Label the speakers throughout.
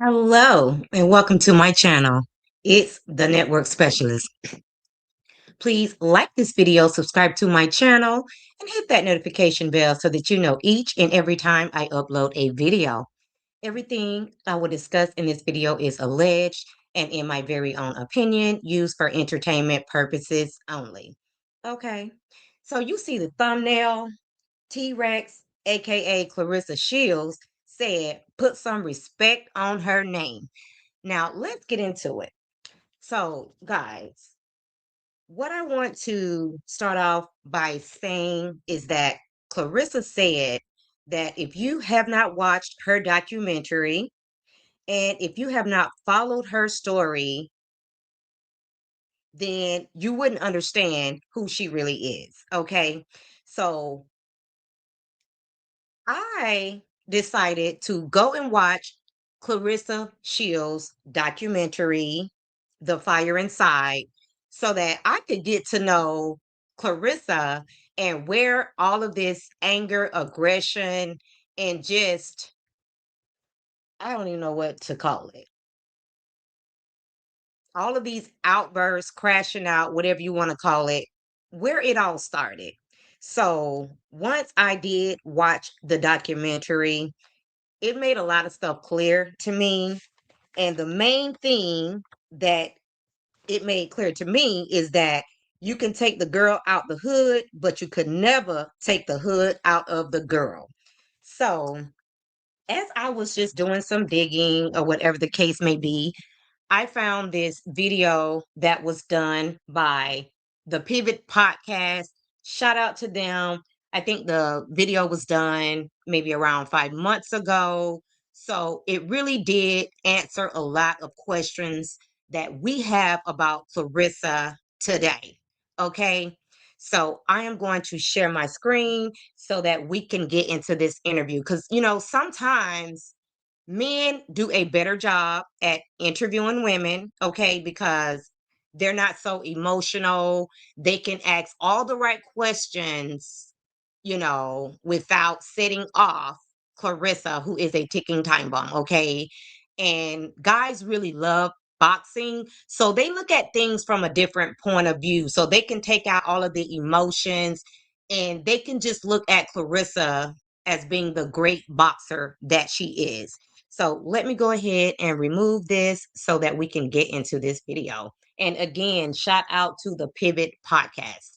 Speaker 1: Hello and welcome to my channel. It's the Network Specialist. Please like this video, subscribe to my channel, and hit that notification bell so that you know each and every time I upload a video. Everything I will discuss in this video is alleged and in my very own opinion, used for entertainment purposes only. Okay, so you see the thumbnail. T-Rex, aka Clarissa Shields, said, put some respect on her name. Now, let's get into it. So, guys, what I want to start off by saying is that Clarissa said that if you have not watched her documentary and if you have not followed her story, then you wouldn't understand who she really is. Okay. So, I decided to go and watch Clarissa Shields' documentary, The Fire Inside, so that I could get to know Clarissa and where all of this anger, aggression, and just, I don't even know what to call it. All of these outbursts, crashing out, whatever you want to call it, where it all started. So once I did watch the documentary, it made a lot of stuff clear to me. And the main thing that it made clear to me is that you can take the girl out the hood, but you could never take the hood out of the girl. So, as I was just doing some digging or whatever the case may be, I found this video that was done by the Pivot Podcast. Shout out to them. I think the video was done maybe around 5 months ago. So it really did answer a lot of questions that we have about Clarissa today. Okay. So I am going to share my screen so that we can get into this interview. Because, sometimes men do a better job at interviewing women, okay, because they're not so emotional. They can ask all the right questions, without setting off Clarissa, who is a ticking time bomb, okay? And guys really love boxing. So they look at things from a different point of view. So they can take out all of the emotions and they can just look at Clarissa as being the great boxer that she is. So let me go ahead and remove this so that we can get into this video. And again, shout out to the Pivot Podcast.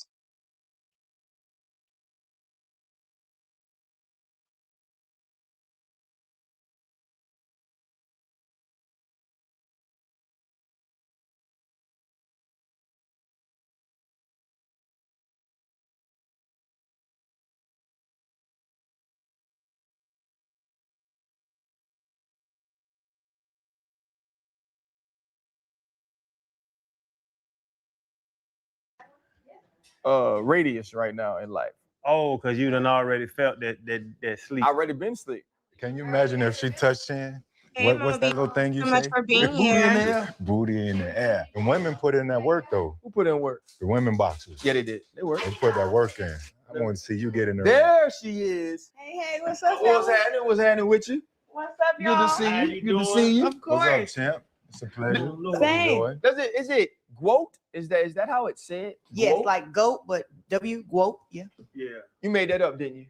Speaker 2: Radius right now in life.
Speaker 3: Oh, because you done already felt that sleep.
Speaker 2: I already been sleep.
Speaker 4: Can you imagine if she touched in?
Speaker 1: Hey,
Speaker 4: What's
Speaker 1: Moby,
Speaker 4: that little thing you
Speaker 1: so much
Speaker 4: say?
Speaker 1: for being
Speaker 2: Booty in
Speaker 1: here.
Speaker 2: there.
Speaker 4: Booty in the air. The women put in that work though.
Speaker 2: Who put in work?
Speaker 4: The women boxers.
Speaker 2: Yeah, they did. They worked.
Speaker 4: They put that work in. I want to see you get in there.
Speaker 2: There she is.
Speaker 5: Hey, what's up,
Speaker 2: What's
Speaker 5: y'all?
Speaker 2: happening? What's happening with you?
Speaker 5: What's up,
Speaker 2: Good
Speaker 5: y'all?
Speaker 2: to see
Speaker 3: How
Speaker 2: you.
Speaker 3: you
Speaker 2: Good to
Speaker 3: doing?
Speaker 2: see you.
Speaker 5: Of
Speaker 4: What's
Speaker 5: course.
Speaker 4: up, champ? It's a pleasure.
Speaker 5: Same.
Speaker 4: Enjoy.
Speaker 2: Is it GWOAT? Is that how it's said?
Speaker 5: Yes,
Speaker 2: GWOAT?
Speaker 5: like GOAT, but GWOAT. Yeah.
Speaker 3: Yeah.
Speaker 2: You made that up, didn't you?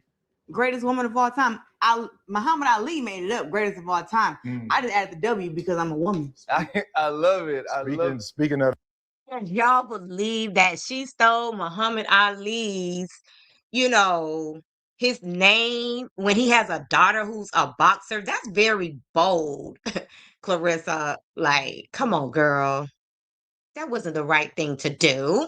Speaker 5: Greatest woman of all time. Muhammad Ali made it up, greatest of all time. I just added the W because I'm a woman.
Speaker 2: I love it. I love it.
Speaker 4: Speaking of,
Speaker 1: Can y'all believe that she stole Muhammad Ali's, you know, his name when he has a daughter who's a boxer? That's very bold, Clarissa. Like, come on, girl. That wasn't the right thing to do.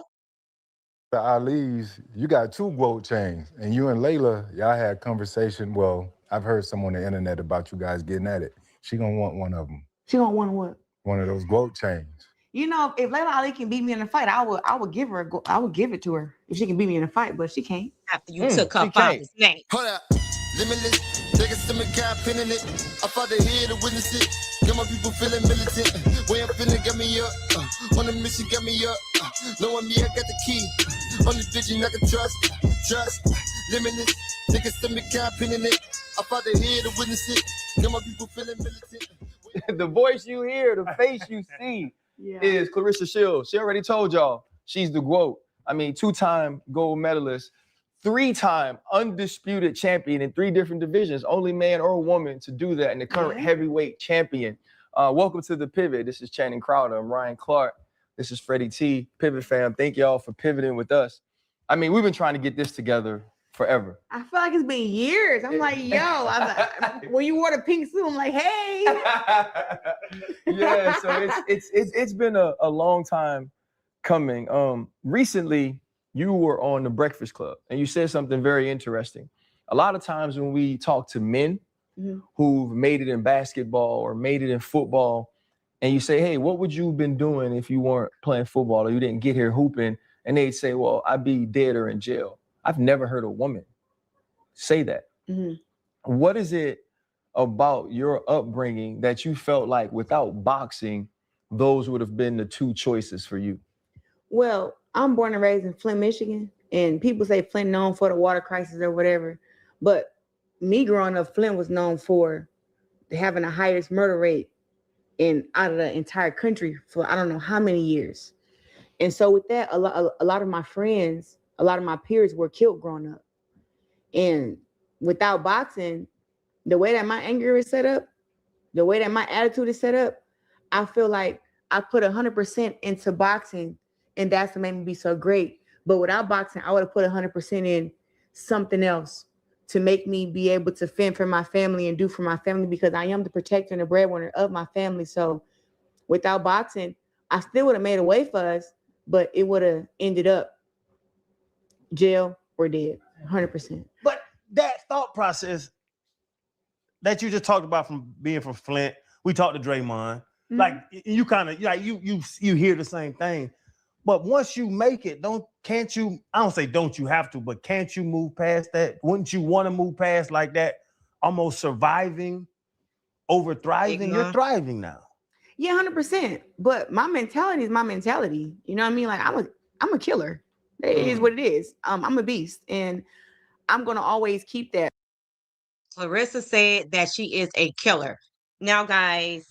Speaker 4: the Ali's, you got two GWOAT chains, and you and Layla, y'all had conversation. Well, I've heard some on the internet about you guys getting at it. She gonna want one of them,
Speaker 5: She don't want what?
Speaker 4: one of those GWOAT chains.
Speaker 5: You know, if Layla Ali can beat me in a fight, I would give her I would give it to her if she can beat me in a fight, but she can't.
Speaker 1: After you took her
Speaker 2: she can't.
Speaker 1: father's name.
Speaker 6: Hold up, limitless. Take a stomach, kind pin in it. I fought the head to witness it. Got my people feeling militant. Way I'm feeling got me up. On the mission got me up. Knowing me, I got the key. On the vision, I can trust. Limitless. Take a stomach, kind pin in it. I fought the head to witness it. Got my people feeling militant.
Speaker 2: the voice you hear, the face you see is Clarissa Shields. She already told y'all she's the GWOAT. I mean, 2-time gold medalist, 3-time undisputed champion in 3 different divisions. Only man or woman to do that, and the current heavyweight champion. Welcome to The Pivot. This is Channing Crowder. I'm Ryan Clark. This is Freddie T. Pivot fam. Thank y'all for pivoting with us. I mean, we've been trying to get this together forever.
Speaker 5: I feel like it's been years. I'm like, yo, when you wore the pink suit, I'm like, hey.
Speaker 2: Yeah, so it's been a long time coming. Recently, you were on The Breakfast Club, and you said something very interesting. A lot of times when we talk to men who've made it in basketball or made it in football, and you say, hey, what would you have been doing if you weren't playing football or you didn't get here hooping? And they'd say, well, I'd be dead or in jail. I've never heard a woman say that. What is it about your upbringing that you felt like without boxing, those would have been the 2 choices for you?
Speaker 5: Well, I'm born and raised in Flint, Michigan, and people say Flint known for the water crisis or whatever. But me growing up, Flint was known for having the highest murder rate out of the entire country for I don't know how many years. And so with that, a lot of my friends, a lot of my peers were killed growing up. And without boxing, the way that my anger is set up, the way that my attitude is set up, I feel like I put 100% into boxing, and that's what made me be so great. But without boxing, I would have put 100% in something else to make me be able to fend for my family and do for my family, because I am the protector and the breadwinner of my family. So without boxing, I still would have made a way for us, but it would have ended up jail or dead, 100%.
Speaker 3: But that thought process that you just talked about from being from Flint, we talked to Draymond. Like you kind of like you hear the same thing. But once you make it, can't you? I don't say don't you have to, but can't you move past that? Wouldn't you want to move past like that? Almost surviving over thriving. You're thriving now.
Speaker 5: Yeah, 100%. But my mentality is my mentality. You know what I mean? Like I'm a killer. It is what it is. I'm a beast, and I'm gonna always keep that.
Speaker 1: Clarissa said that she is a killer. Now, guys,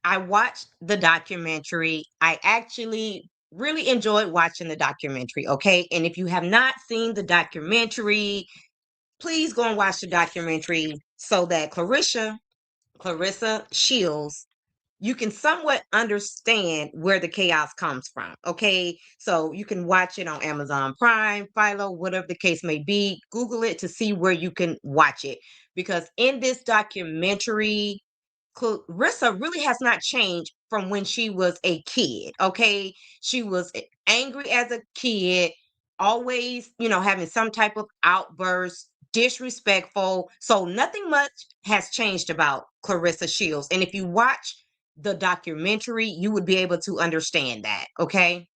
Speaker 1: I watched the documentary. I actually really enjoyed watching the documentary. Okay, and if you have not seen the documentary, please go and watch the documentary so that Clarissa Shields, you can somewhat understand where the chaos comes from. Okay. So you can watch it on Amazon Prime, Philo, whatever the case may be. Google it to see where you can watch it. Because in this documentary, Clarissa really has not changed from when she was a kid. Okay. She was angry as a kid, always, having some type of outburst, disrespectful. So nothing much has changed about Clarissa Shields. And if you watch the documentary, you would be able to understand that. Okay.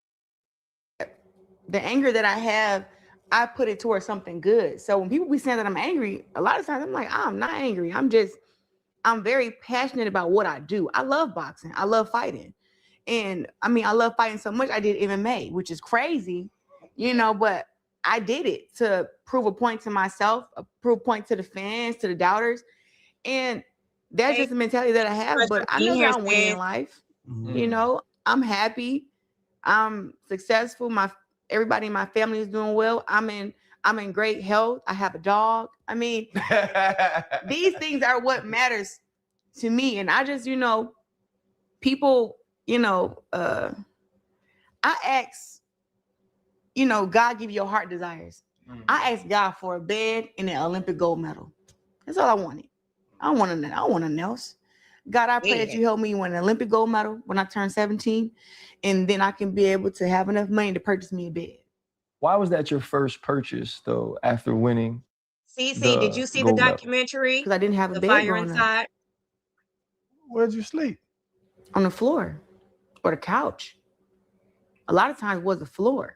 Speaker 5: The anger that I have, I put it towards something good. So when people be saying that I'm angry, a lot of times I'm like, I'm not angry. I'm very passionate about what I do. I love boxing. I love fighting. And I mean, I love fighting so much. I did MMA, which is crazy, but I did it to prove a point to myself, prove a point to the fans, to the doubters. And that's just the mentality that I have. But I know that I'm winning in life. I'm happy. I'm successful. Everybody in my family is doing well. I'm in great health. I have a dog. I mean, these things are what matters to me. And I just, people, I ask, God give you your heart desires. I asked God for a bed and an Olympic gold medal. That's all I wanted. I don't want nothing else. God, I pray that you help me win an Olympic gold medal when I turn 17, and then I can be able to have enough money to purchase me a bed.
Speaker 2: Why was that your first purchase, though, after winning?
Speaker 1: CC, did you see the documentary?
Speaker 5: Because I didn't have a
Speaker 1: The
Speaker 5: bed
Speaker 1: Fire
Speaker 5: growing
Speaker 1: Inside.
Speaker 5: up.
Speaker 3: Where'd you sleep?
Speaker 5: On the floor or the couch. A lot of times it was the floor.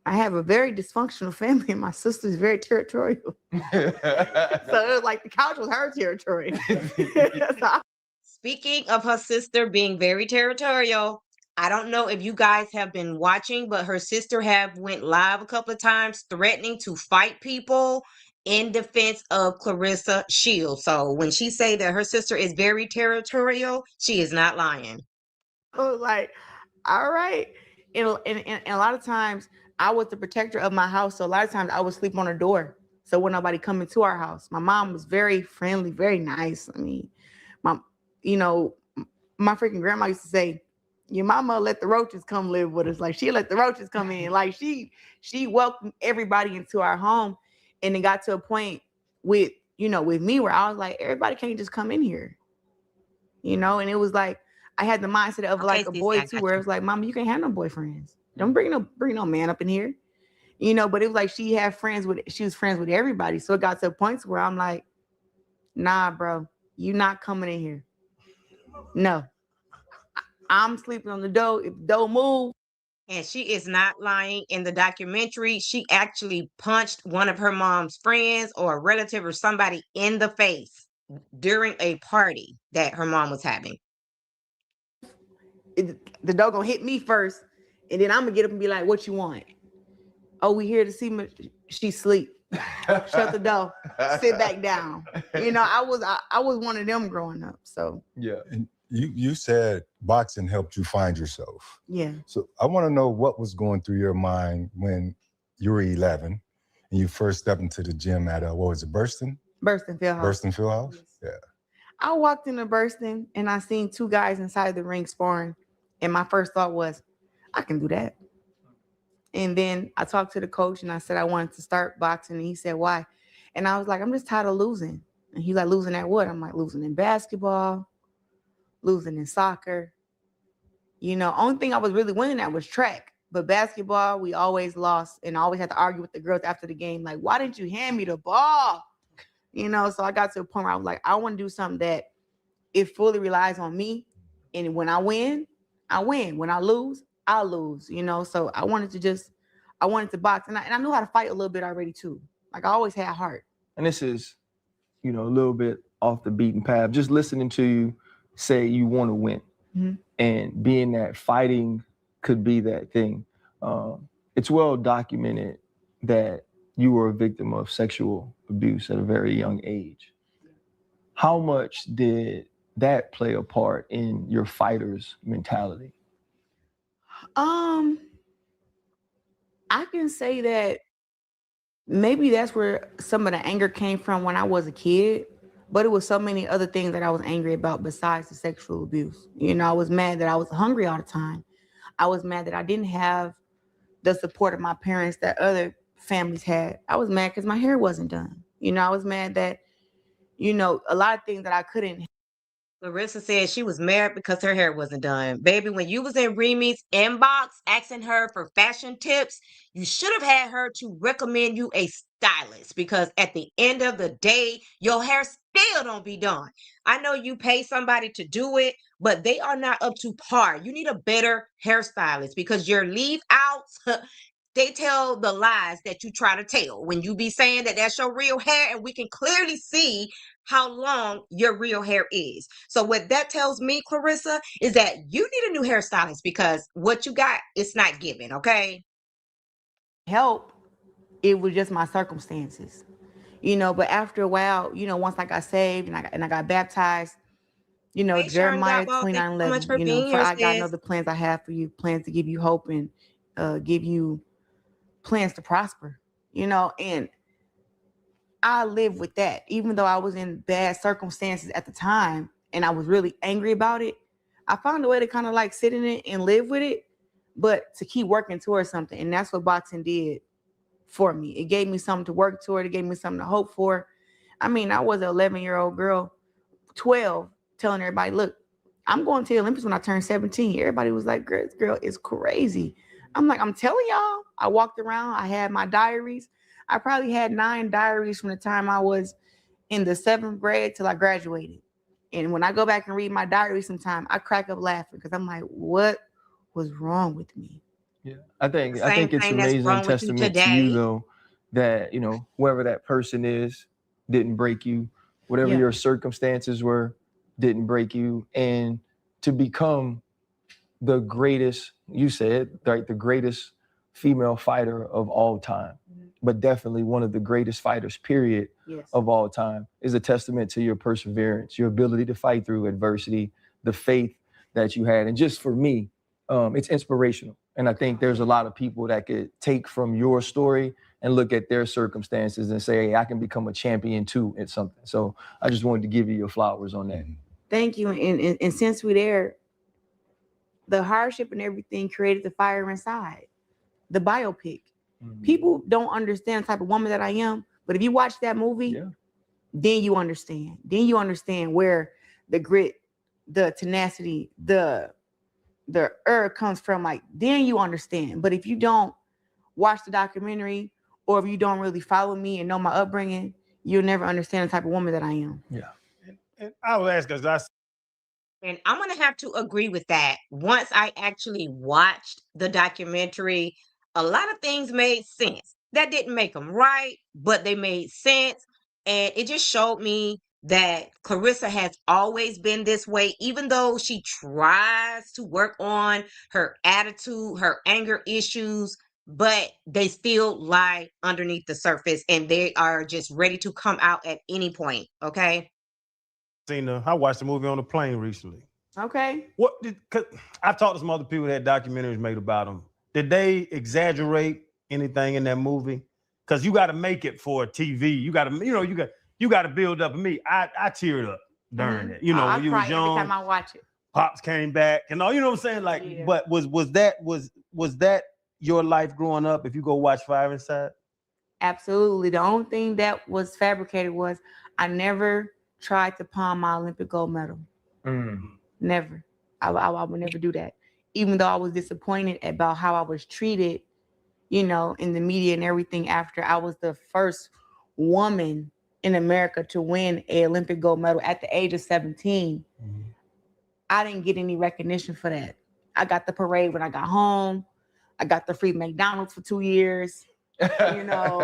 Speaker 5: I have a very dysfunctional family, and my sister's very territorial. So it was like the couch was her territory.
Speaker 1: Speaking of her sister being very territorial, I don't know if you guys have been watching, but her sister have went live a couple of times threatening to fight people in defense of Clarissa Shields. So when she say that her sister is very territorial, she is not lying.
Speaker 5: I was like, all right. And a lot of times I was the protector of my house. So a lot of times I would sleep on the door. So when nobody come into our house, my mom was very friendly, very nice. I mean, my, you know, my freaking grandma used to say, your mama let the roaches come live with us. Like she let the roaches come in. Like she welcomed everybody into our home. And it got to a point with, with me where I was like, everybody can't just come in here. And it was like, I had the mindset of
Speaker 1: Okay,
Speaker 5: like a
Speaker 1: Cece,
Speaker 5: boy
Speaker 1: I
Speaker 5: too,
Speaker 1: got
Speaker 5: where it
Speaker 1: you.
Speaker 5: was like, mama, you can't have no boyfriends. Don't bring no man up in here. But it was like she was friends with everybody. So it got to a point where I'm like, nah, bro, you not coming in here. No. I'm sleeping on the door. If the door move.
Speaker 1: And she is not lying. In the documentary, she actually punched one of her mom's friends or a relative or somebody in the face during a party that her mom was having.
Speaker 5: The door gonna hit me first, and then I'm gonna get up and be like, "What you want?" Oh, we here to see me. She sleep. Shut the door. Sit back down. I was one of them growing up. So
Speaker 2: Yeah.
Speaker 4: And you said boxing helped you find yourself.
Speaker 5: yeah.
Speaker 4: So I want to know what was going through your mind when you were 11 and you first stepped into the gym at what was it, Burston?
Speaker 5: Burston Fieldhouse.
Speaker 4: Burston Fieldhouse? Yeah.
Speaker 5: I walked into Burston and I seen two guys inside the ring sparring. And my first thought was, I can do that. And then I talked to the coach and I said I wanted to start boxing. And he said, why? And I was like, I'm just tired of losing. And he's like, losing at what? I'm like, losing in basketball, losing in soccer. Only thing I was really winning at was track. But basketball, we always lost. And I always had to argue with the girls after the game. Like, why didn't you hand me the ball? So I got to a point where I was like, I want to do something that it fully relies on me. And when I win, I win. When I lose, I lose, So I wanted to box. And I knew how to fight a little bit already too. Like I always had heart.
Speaker 2: And this is, a little bit off the beaten path. Just listening to you say you want to win.
Speaker 5: Mhm.
Speaker 2: And being that fighting could be that thing. It's well documented that you were a victim of sexual abuse at a very young age. How much did that play a part in your fighter's mentality?
Speaker 5: I can say that maybe that's where some of the anger came from when I was a kid, but it was so many other things that I was angry about besides the sexual abuse. I was mad that I was hungry all the time. I was mad that I didn't have the support of my parents that other families had. I was mad because my hair wasn't done. I was mad that, a lot of things that I couldn't.
Speaker 1: Clarissa said she was married because her hair wasn't done. Baby, when you was in Remy's inbox asking her for fashion tips, you should have had her to recommend you a stylist because at the end of the day, your hair still don't be done. I know you pay somebody to do it, but they are not up to par. You need a better hairstylist because your leave outs, they tell the lies that you try to tell when you be saying that that's your real hair, and we can clearly see how long your real hair is. So what that tells me, Clarissa, is that you need a new hairstylist because what you got, it's not giving, okay?
Speaker 5: Help. It was just my circumstances, but after a while, once I got saved and I got baptized,
Speaker 1: Hey, Sharon
Speaker 5: Jeremiah
Speaker 1: Godwall, thank you so much
Speaker 5: 29:11,
Speaker 1: for being
Speaker 5: for
Speaker 1: here,
Speaker 5: I God know
Speaker 1: sis.
Speaker 5: the plans I have for you, plans to give you hope and give you plans to prosper, and I live with that. Even though I was in bad circumstances at the time and I was really angry about it, I found a way to kind of like sit in it and live with it, but to keep working towards something. And that's what boxing did for me. It gave me something to work toward. It gave me something to hope for. I mean, I was an 11-year-old girl, 12, telling everybody, look, I'm going to the Olympics when I turn 17. Everybody was like, this girl is crazy. I'm like, I'm telling y'all, I walked around, I had my diaries. I probably had 9 diaries from the time I was in the 7th grade till I graduated. And when I go back and read my diary sometime, I crack up laughing because I'm like, what was wrong with me?
Speaker 2: Yeah, I think
Speaker 1: Same
Speaker 2: it's
Speaker 1: thing that's
Speaker 2: amazing
Speaker 1: wrong with you
Speaker 2: testament to you
Speaker 1: today.
Speaker 2: though, that whoever that person is didn't break you, whatever
Speaker 5: Yeah.
Speaker 2: your circumstances were didn't break you, and to become the greatest, you said, right, the greatest female fighter of all time, but definitely one of the greatest fighters, period,
Speaker 5: Yes.
Speaker 2: of all time, is a testament to your perseverance, your ability to fight through adversity, the faith that you had. And just for me, it's inspirational. And I think there's a lot of people that could take from your story and look at their circumstances and say, hey, I can become a champion too at something. So I just wanted to give you your flowers on that.
Speaker 5: Thank you. And since we're there, the hardship and everything created the fire inside. The biopic. People don't understand the type of woman that I am, but if you watch that movie, then you understand. Then you understand where the grit, the tenacity, the comes from. Like, then you understand. But if you don't watch the documentary, or if you don't really follow me and know my upbringing, you'll never understand the type of woman that I am.
Speaker 2: Yeah.
Speaker 3: And I will ask, because
Speaker 1: And I'm going to have to agree with that. Once I actually watched the documentary, a lot of things made sense. That didn't make them right, but they made sense. And it just showed me that Clarissa has always been this way, even though she tries to work on her attitude, her anger issues, but they still lie underneath the surface and they are just ready to come out at any point. Okay.
Speaker 3: I watched the movie on the plane recently.
Speaker 5: Okay.
Speaker 3: Cause I've talked to some other people that had documentaries made about them. Did they exaggerate anything in that movie? Because you got to make it for TV. You got to, you got to build up. Me, I teared up during it. You know,
Speaker 5: I
Speaker 3: when you was
Speaker 5: cry
Speaker 3: young.
Speaker 5: every time I watch it.
Speaker 3: Pops came back and all. You know what I'm saying? Like,
Speaker 5: Yeah.
Speaker 3: but was that your life growing up? If you go watch Fire Inside.
Speaker 5: Absolutely. The only thing that was fabricated was I never tried to pawn my Olympic gold medal. Never. I would never do that. Even though I was disappointed about how I was treated, in the media and everything after I was the first woman in America to win an Olympic gold medal at the age of 17. I didn't get any recognition for that. I got the parade when I got home. I got the free McDonald's for 2 years. I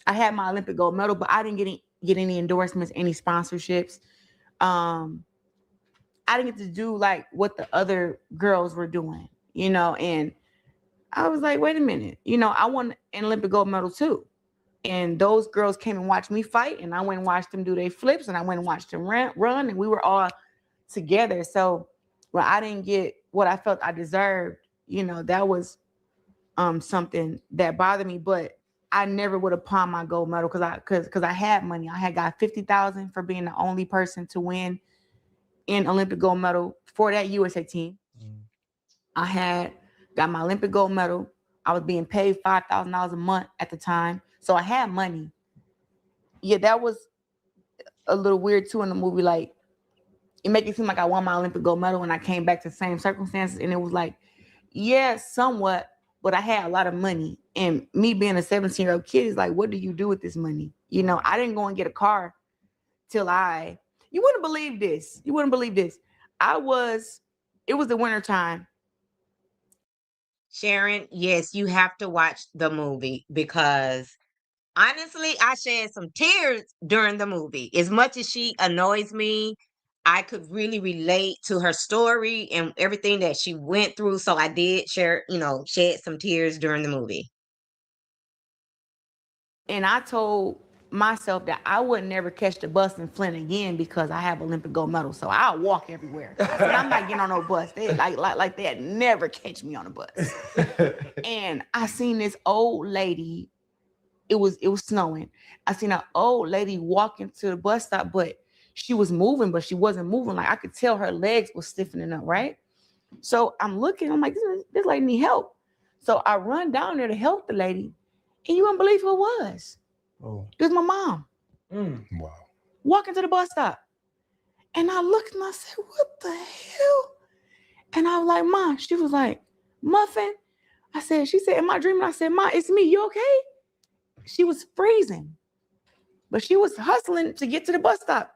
Speaker 5: had my Olympic gold medal, but I didn't get any endorsements, any sponsorships. I didn't get to do like what the other girls were doing, and I was like, wait a minute, I won an Olympic gold medal too. And those girls came and watched me fight, and I went and watched them do their flips, and I went and watched them run, and we were all together. So when I didn't get what I felt I deserved, that was something that bothered me. But I never would have pawned my gold medal because I had money. I had got $50,000 for being the only person to win an Olympic gold medal for that USA team. I had got my Olympic gold medal. I was being paid $5,000 a month at the time, so I had money. Yeah, that was a little weird too in the movie. Like, it made it seem like I won my Olympic gold medal and I came back to the same circumstances, and it was like, yeah, somewhat, but I had a lot of money. And me being a 17-year-old kid is like, what do you do with this money? I didn't go and get a car till you wouldn't believe this. You wouldn't believe this. It was the winter time.
Speaker 1: Sharon, yes, you have to watch the movie because honestly, I shed some tears during the movie. As much as she annoys me, I could really relate to her story and everything that she went through. So I did shed some tears during the movie.
Speaker 5: And I told myself that I would never catch the bus in Flint again because I have Olympic gold medal. So I'll walk everywhere. I said, I'm not getting on no bus. They like they'd never catch me on a bus. And I seen this old lady. It was snowing. I seen an old lady walking to the bus stop, but she was moving, but she wasn't moving. Like, I could tell her legs were stiffening up, right? So I'm looking, I'm like, this lady need help. So I run down there to help the lady, and you wouldn't believe who it was.
Speaker 3: Oh.
Speaker 5: It was my mom.
Speaker 4: Wow.
Speaker 5: Walking to the bus stop. And I looked and I said, what the hell? And I was like, Mom. She was like, Muffin. She said, am I dreaming? I said, Mom, it's me. You okay? She was freezing, but she was hustling to get to the bus stop.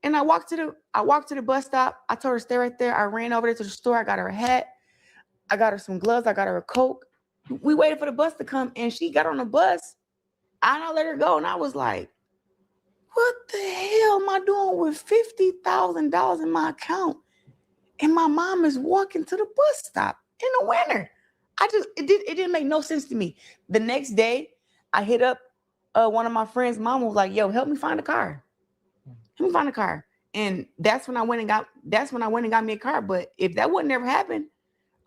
Speaker 5: And I walked to the bus stop. I told her to stay right there. I ran over there to the store. I got her a hat. I got her some gloves. I got her a Coke. We waited for the bus to come, and she got on the bus. I let her go, and I was like, what the hell am I doing with $50,000 in my account? And my mom is walking to the bus stop in the winter. It didn't make no sense to me. The next day, I hit up one of my friends' mom was like, "Yo, help me find a car. Help me find a car." And that's when I went and got me a car. But if that would never happen,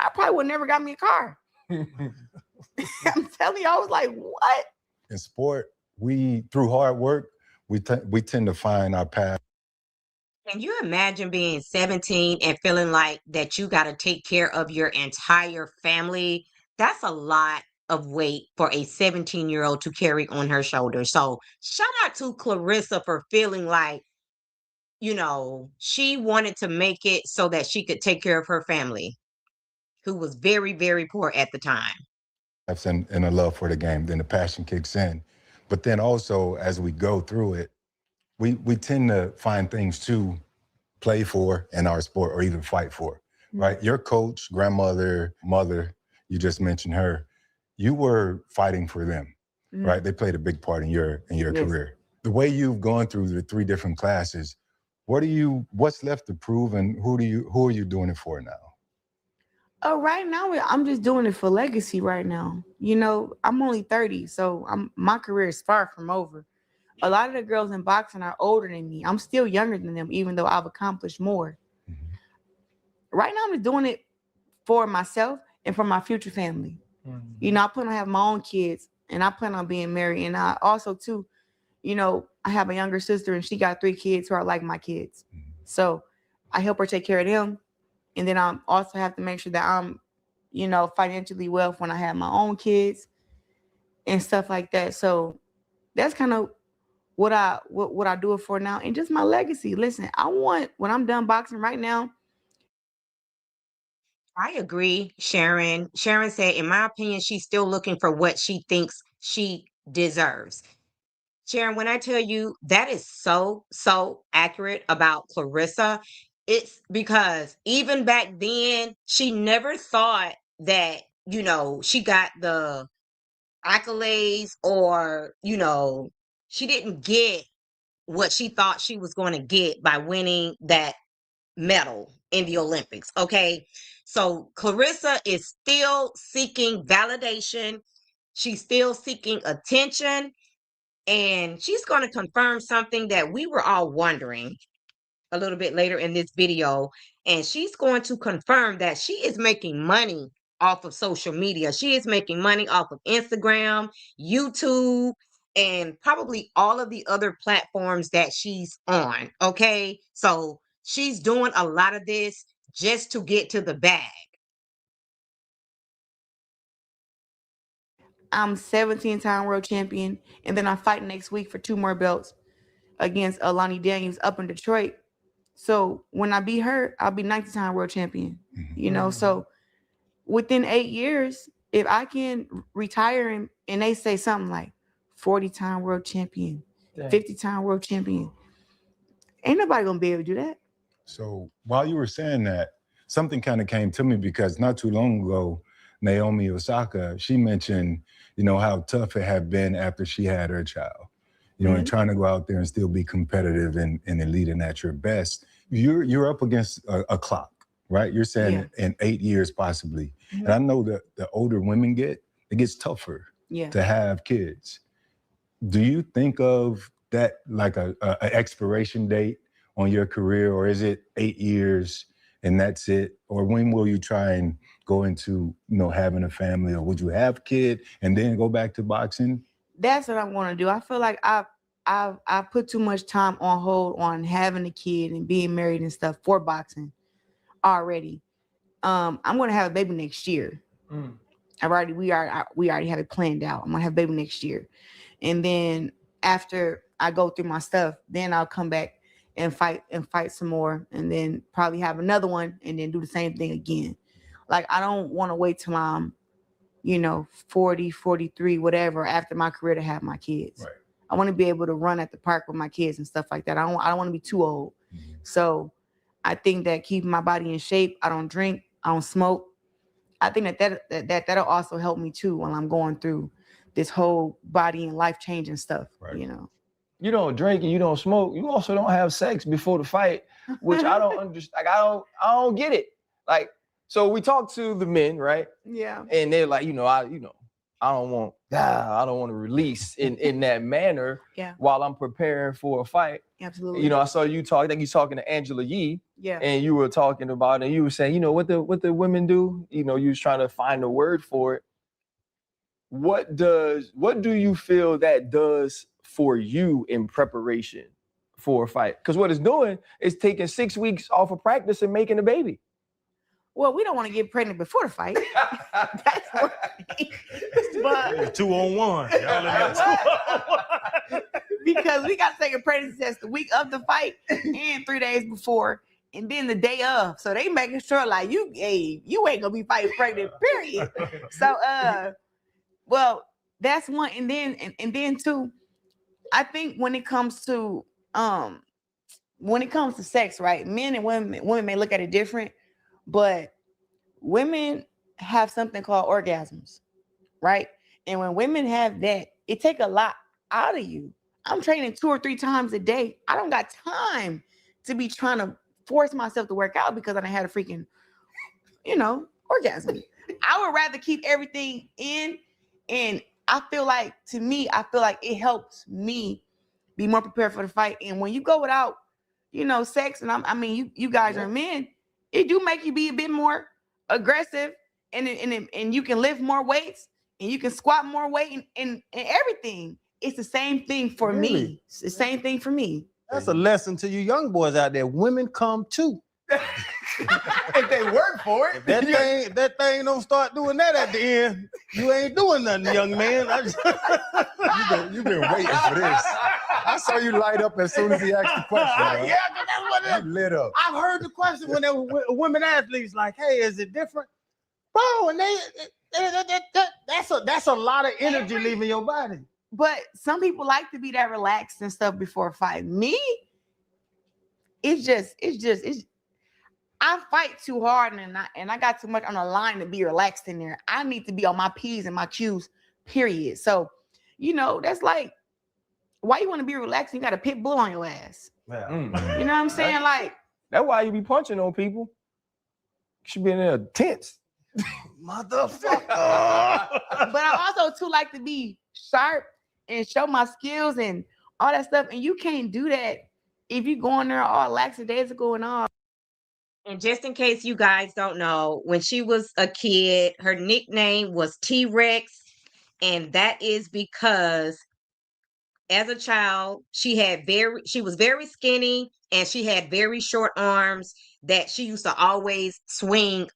Speaker 5: I probably would never got me a car. I'm telling you, I was like, what?
Speaker 4: In sport, we through hard work, we tend to find our path.
Speaker 1: Can you imagine being 17 and feeling like that you got to take care of your entire family? That's a lot of weight for a 17-year-old to carry on her shoulders. So, shout out to Clarissa for feeling like, she wanted to make it so that she could take care of her family, who was very, very poor at the time.
Speaker 4: And a love for the game, then the passion kicks in. But then also, as we go through it, we tend to find things to play for in our sport or even fight for, right? Your coach, grandmother, mother, you just mentioned her, you were fighting for them, right? They played a big part in your career. The way you've gone through the 3 different classes, what's left to prove, and who are you doing it for now?
Speaker 5: Right now, I'm just doing it for legacy right now. I'm only 30, so my career is far from over. A lot of the girls in boxing are older than me. I'm still younger than them, even though I've accomplished more. Right now, I'm just doing it for myself and for my future family. I plan on having my own kids, and I plan on being married. And I also, too, I have a younger sister, and she got 3 kids who are like my kids. So I help her take care of them. And then I also have to make sure that I'm, financially well when I have my own kids and stuff like that. So that's kind of what I do it for now, and just my legacy. Listen, I want, when I'm done boxing right now.
Speaker 1: I agree, Sharon. Sharon said, in my opinion, she's still looking for what she thinks she deserves. Sharon, when I tell you that is so, so accurate about Clarissa, it's because even back then, she never thought that, she got the accolades or, she didn't get what she thought she was going to get by winning that medal in the Olympics. Okay. So Clarissa is still seeking validation. She's still seeking attention. And she's going to confirm something that we were all wondering a little bit later in this video. And she's going to confirm that she is making money off of social media. She is making money off of Instagram, YouTube, and probably all of the other platforms that she's on. Okay. So she's doing a lot of this just to get to the bag.
Speaker 5: I'm 17-time world champion, and then I fight next week for 2 more belts against Alani Daniels up in Detroit. So when I beat her, I'll be 19-time world champion. So within 8 years, if I can retire and they say something like 40-time world champion, 50-time world champion, ain't nobody gonna be able to do that.
Speaker 4: So while you were saying that, something kind of came to me, because not too long ago, Naomi Osaka, she mentioned, how tough it had been after she had her child, and trying to go out there and still be competitive and elite and at your best. You're up against a clock, right? You're saying in 8 years possibly. And I know that the older women it gets tougher to have kids. Do you think of that like a expiration date on your career, or is it 8 years and that's it? Or when will you try and go into, having a family, or would you have a kid and then go back to boxing?
Speaker 5: That's what I want to do. I feel like I've put too much time on hold on having a kid and being married and stuff for boxing already. I'm going to have a baby next year. We already have it planned out. I'm going to have a baby next year. And then after I go through my stuff, then I'll come back and fight some more, and then probably have another one and then do the same thing again. Like, I don't want to wait till I'm, 40, 43, whatever, after my career to have my kids.
Speaker 4: Right.
Speaker 5: I want to be able to run at the park with my kids and stuff like that. I don't want to be too old. So I think that keeping my body in shape, I don't drink, I don't smoke. I think that'll also help me too when I'm going through this whole body and life changing stuff.
Speaker 4: Right.
Speaker 2: You don't drink and you don't smoke. You also don't have sex before the fight, which I don't understand. Like, I don't get it. Like, So we talk to the men, right?
Speaker 5: Yeah.
Speaker 2: And they're like, I don't want to release in that manner
Speaker 5: Yeah.
Speaker 2: while I'm preparing for a fight.
Speaker 5: Absolutely.
Speaker 2: I saw you talk, I think you're talking to Angela Yee.
Speaker 5: Yeah.
Speaker 2: And you were talking about, and you were saying, what the women do, you was trying to find a word for it. What do you feel that does for you in preparation for a fight? Because what it's doing is taking 6 weeks off of practice and making a baby.
Speaker 5: Well, we don't want to get pregnant before the fight. That's one thing. But
Speaker 3: 2-on-1. Y'all in there 2-on-1.
Speaker 5: Because we got to take a pregnancy test the week of the fight and 3 days before, and then the day of. So they making sure like you ain't gonna be fighting pregnant, period. So well, that's one. And then two, I think when it comes to sex, right? Men and women may look at it different, but women have something called orgasms, right? And when women have that, it take a lot out of you. I'm training 2 or 3 times a day. I don't got time to be trying to force myself to work out because I done had a freaking, orgasm. I would rather keep everything in. And I feel like it helps me be more prepared for the fight. And when you go without, sex, and you guys are men, it do make you be a bit more aggressive, and you can lift more weights, and you can squat more weight, and everything. It's the same thing for me. It's the same thing for me.
Speaker 3: That's a lesson to you young boys out there. Women come too.
Speaker 2: If they work for it.
Speaker 3: If that thing don't start doing that at the end, you ain't doing nothing, young man.
Speaker 4: You've been waiting for this. I saw you light up as soon as he asked the question.
Speaker 3: Yeah, that's what it is.
Speaker 4: You lit up.
Speaker 3: I've heard the question when there were women athletes like, "Hey, is it different, bro?" And that's a lot of energy leaving your body.
Speaker 5: But some people like to be that relaxed and stuff before a fight. Me, it's I fight too hard, and I got too much on the line to be relaxed in there. I need to be on my P's and my Q's, period. So, that's like, why you want to be relaxed? You got a pit bull on your ass.
Speaker 3: Yeah.
Speaker 5: You know what I'm saying? Like,
Speaker 2: that's why you be punching on people. You should be in there tense.
Speaker 3: Motherfucker.
Speaker 5: But I also too like to be sharp and show my skills and all that stuff. And you can't do that if you go in there all lackadaisical and all.
Speaker 1: And just in case you guys don't know, when she was a kid, her nickname was T-Rex. And that is because as a child, she was very skinny, and she had very short arms that she used to always swing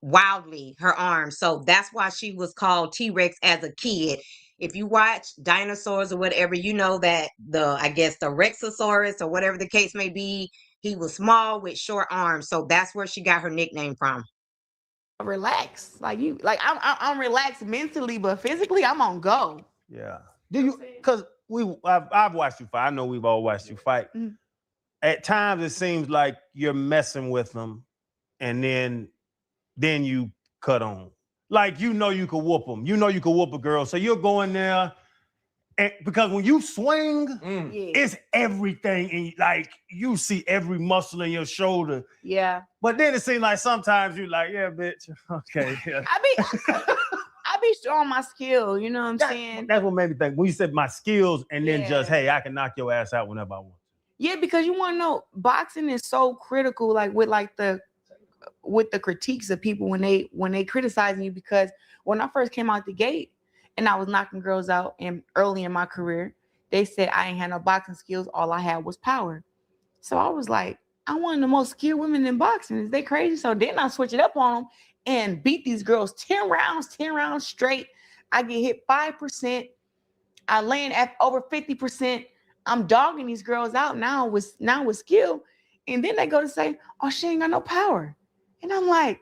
Speaker 1: wildly her arms. So that's why she was called T-Rex as a kid. If you watch dinosaurs or whatever, you know that the Rexosaurus or whatever the case may be, he was small with short arms. So that's where she got her nickname from.
Speaker 5: Relax. I'm relaxed mentally, but physically I'm on go.
Speaker 3: Yeah. Do you? Because I've watched you fight. I know we've all watched you fight.
Speaker 5: Mm-hmm.
Speaker 3: At times it seems like you're messing with them, and then you cut on. Like you could whoop them. You could whoop a girl. So you're going there, and because when you swing, it's everything, and like you see every muscle in your shoulder.
Speaker 5: Yeah.
Speaker 3: But then it seems like sometimes you're like, yeah, bitch. Okay.
Speaker 5: I be showing my skill, you know what I'm saying?
Speaker 3: That's what made me think. When you said my skills, and then just, hey, I can knock your ass out whenever I want.
Speaker 5: Yeah, because you want to know, boxing is so critical, like with the critiques of people when they criticizing you. Because when I first came out the gate and I was knocking girls out, and early in my career, they said I ain't had no boxing skills. All I had was power. So I was like, I'm one of the most skilled women in boxing. Is they crazy? So then I switch it up on them and beat these girls 10 rounds straight. I get hit 5%. I land at over 50%. I'm dogging these girls out now with skill. And then they go to say, oh, she ain't got no power. And I'm like,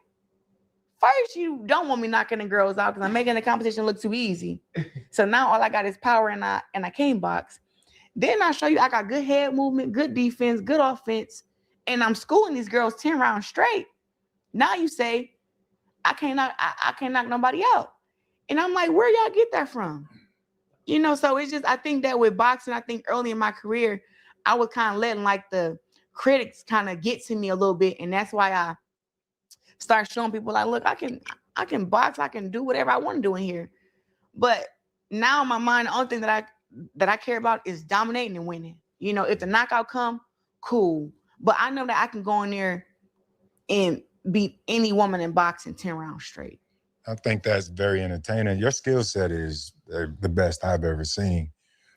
Speaker 5: first, you don't want me knocking the girls out because I'm making the competition look too easy. So now all I got is power, and I can't box. Then I show you I got good head movement, good defense, good offense, and I'm schooling these girls 10 rounds straight. Now you say, I can't knock nobody out. And I'm like, where y'all get that from? So it's just, I think that with boxing, I think early in my career, I was kind of letting like the critics kind of get to me a little bit. And that's why I start showing people like, look, I can box, I can do whatever I want to do in here. But now in my mind, the only thing that I care about is dominating and winning. You know, if the knockout come, cool. But I know that I can go in there and beat any woman in boxing 10 rounds straight.
Speaker 4: I think that's very entertaining. Your skill set is the best I've ever seen.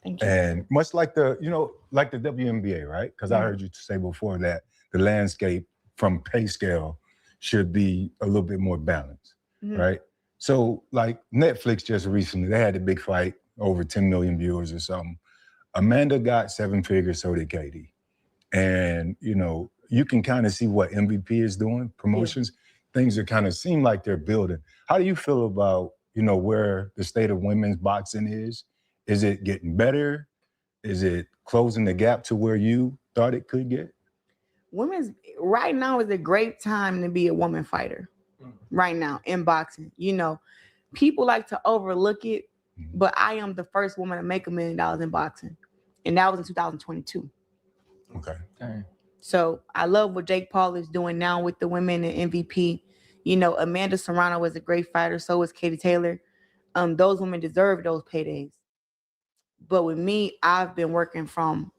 Speaker 5: Thank you.
Speaker 4: And much like the WNBA, right? Because I heard you say before that the landscape from pay scale should be a little bit more balanced, right? So like Netflix just recently, they had a big fight, over 10 million viewers or something. Amanda got 7 figures, so did Katie. And, you know, you can kind of see what MVP is doing, promotions. Things that kind of seem like they're building. How do you feel about, you know, where the state of women's boxing is? Is it getting better? Is it closing the gap to where you thought it could get?
Speaker 5: Women's right now is a great time to be a woman fighter. Right now in boxing, you know, people like to overlook it, but I am the first woman to make $1 million in boxing, and that was in 2022.
Speaker 4: Okay.
Speaker 5: So I love what Jake Paul is doing now with the women in MVP. You know, Amanda Serrano was a great fighter. So was Katie Taylor. Those women deserve those paydays. But with me, I've been working from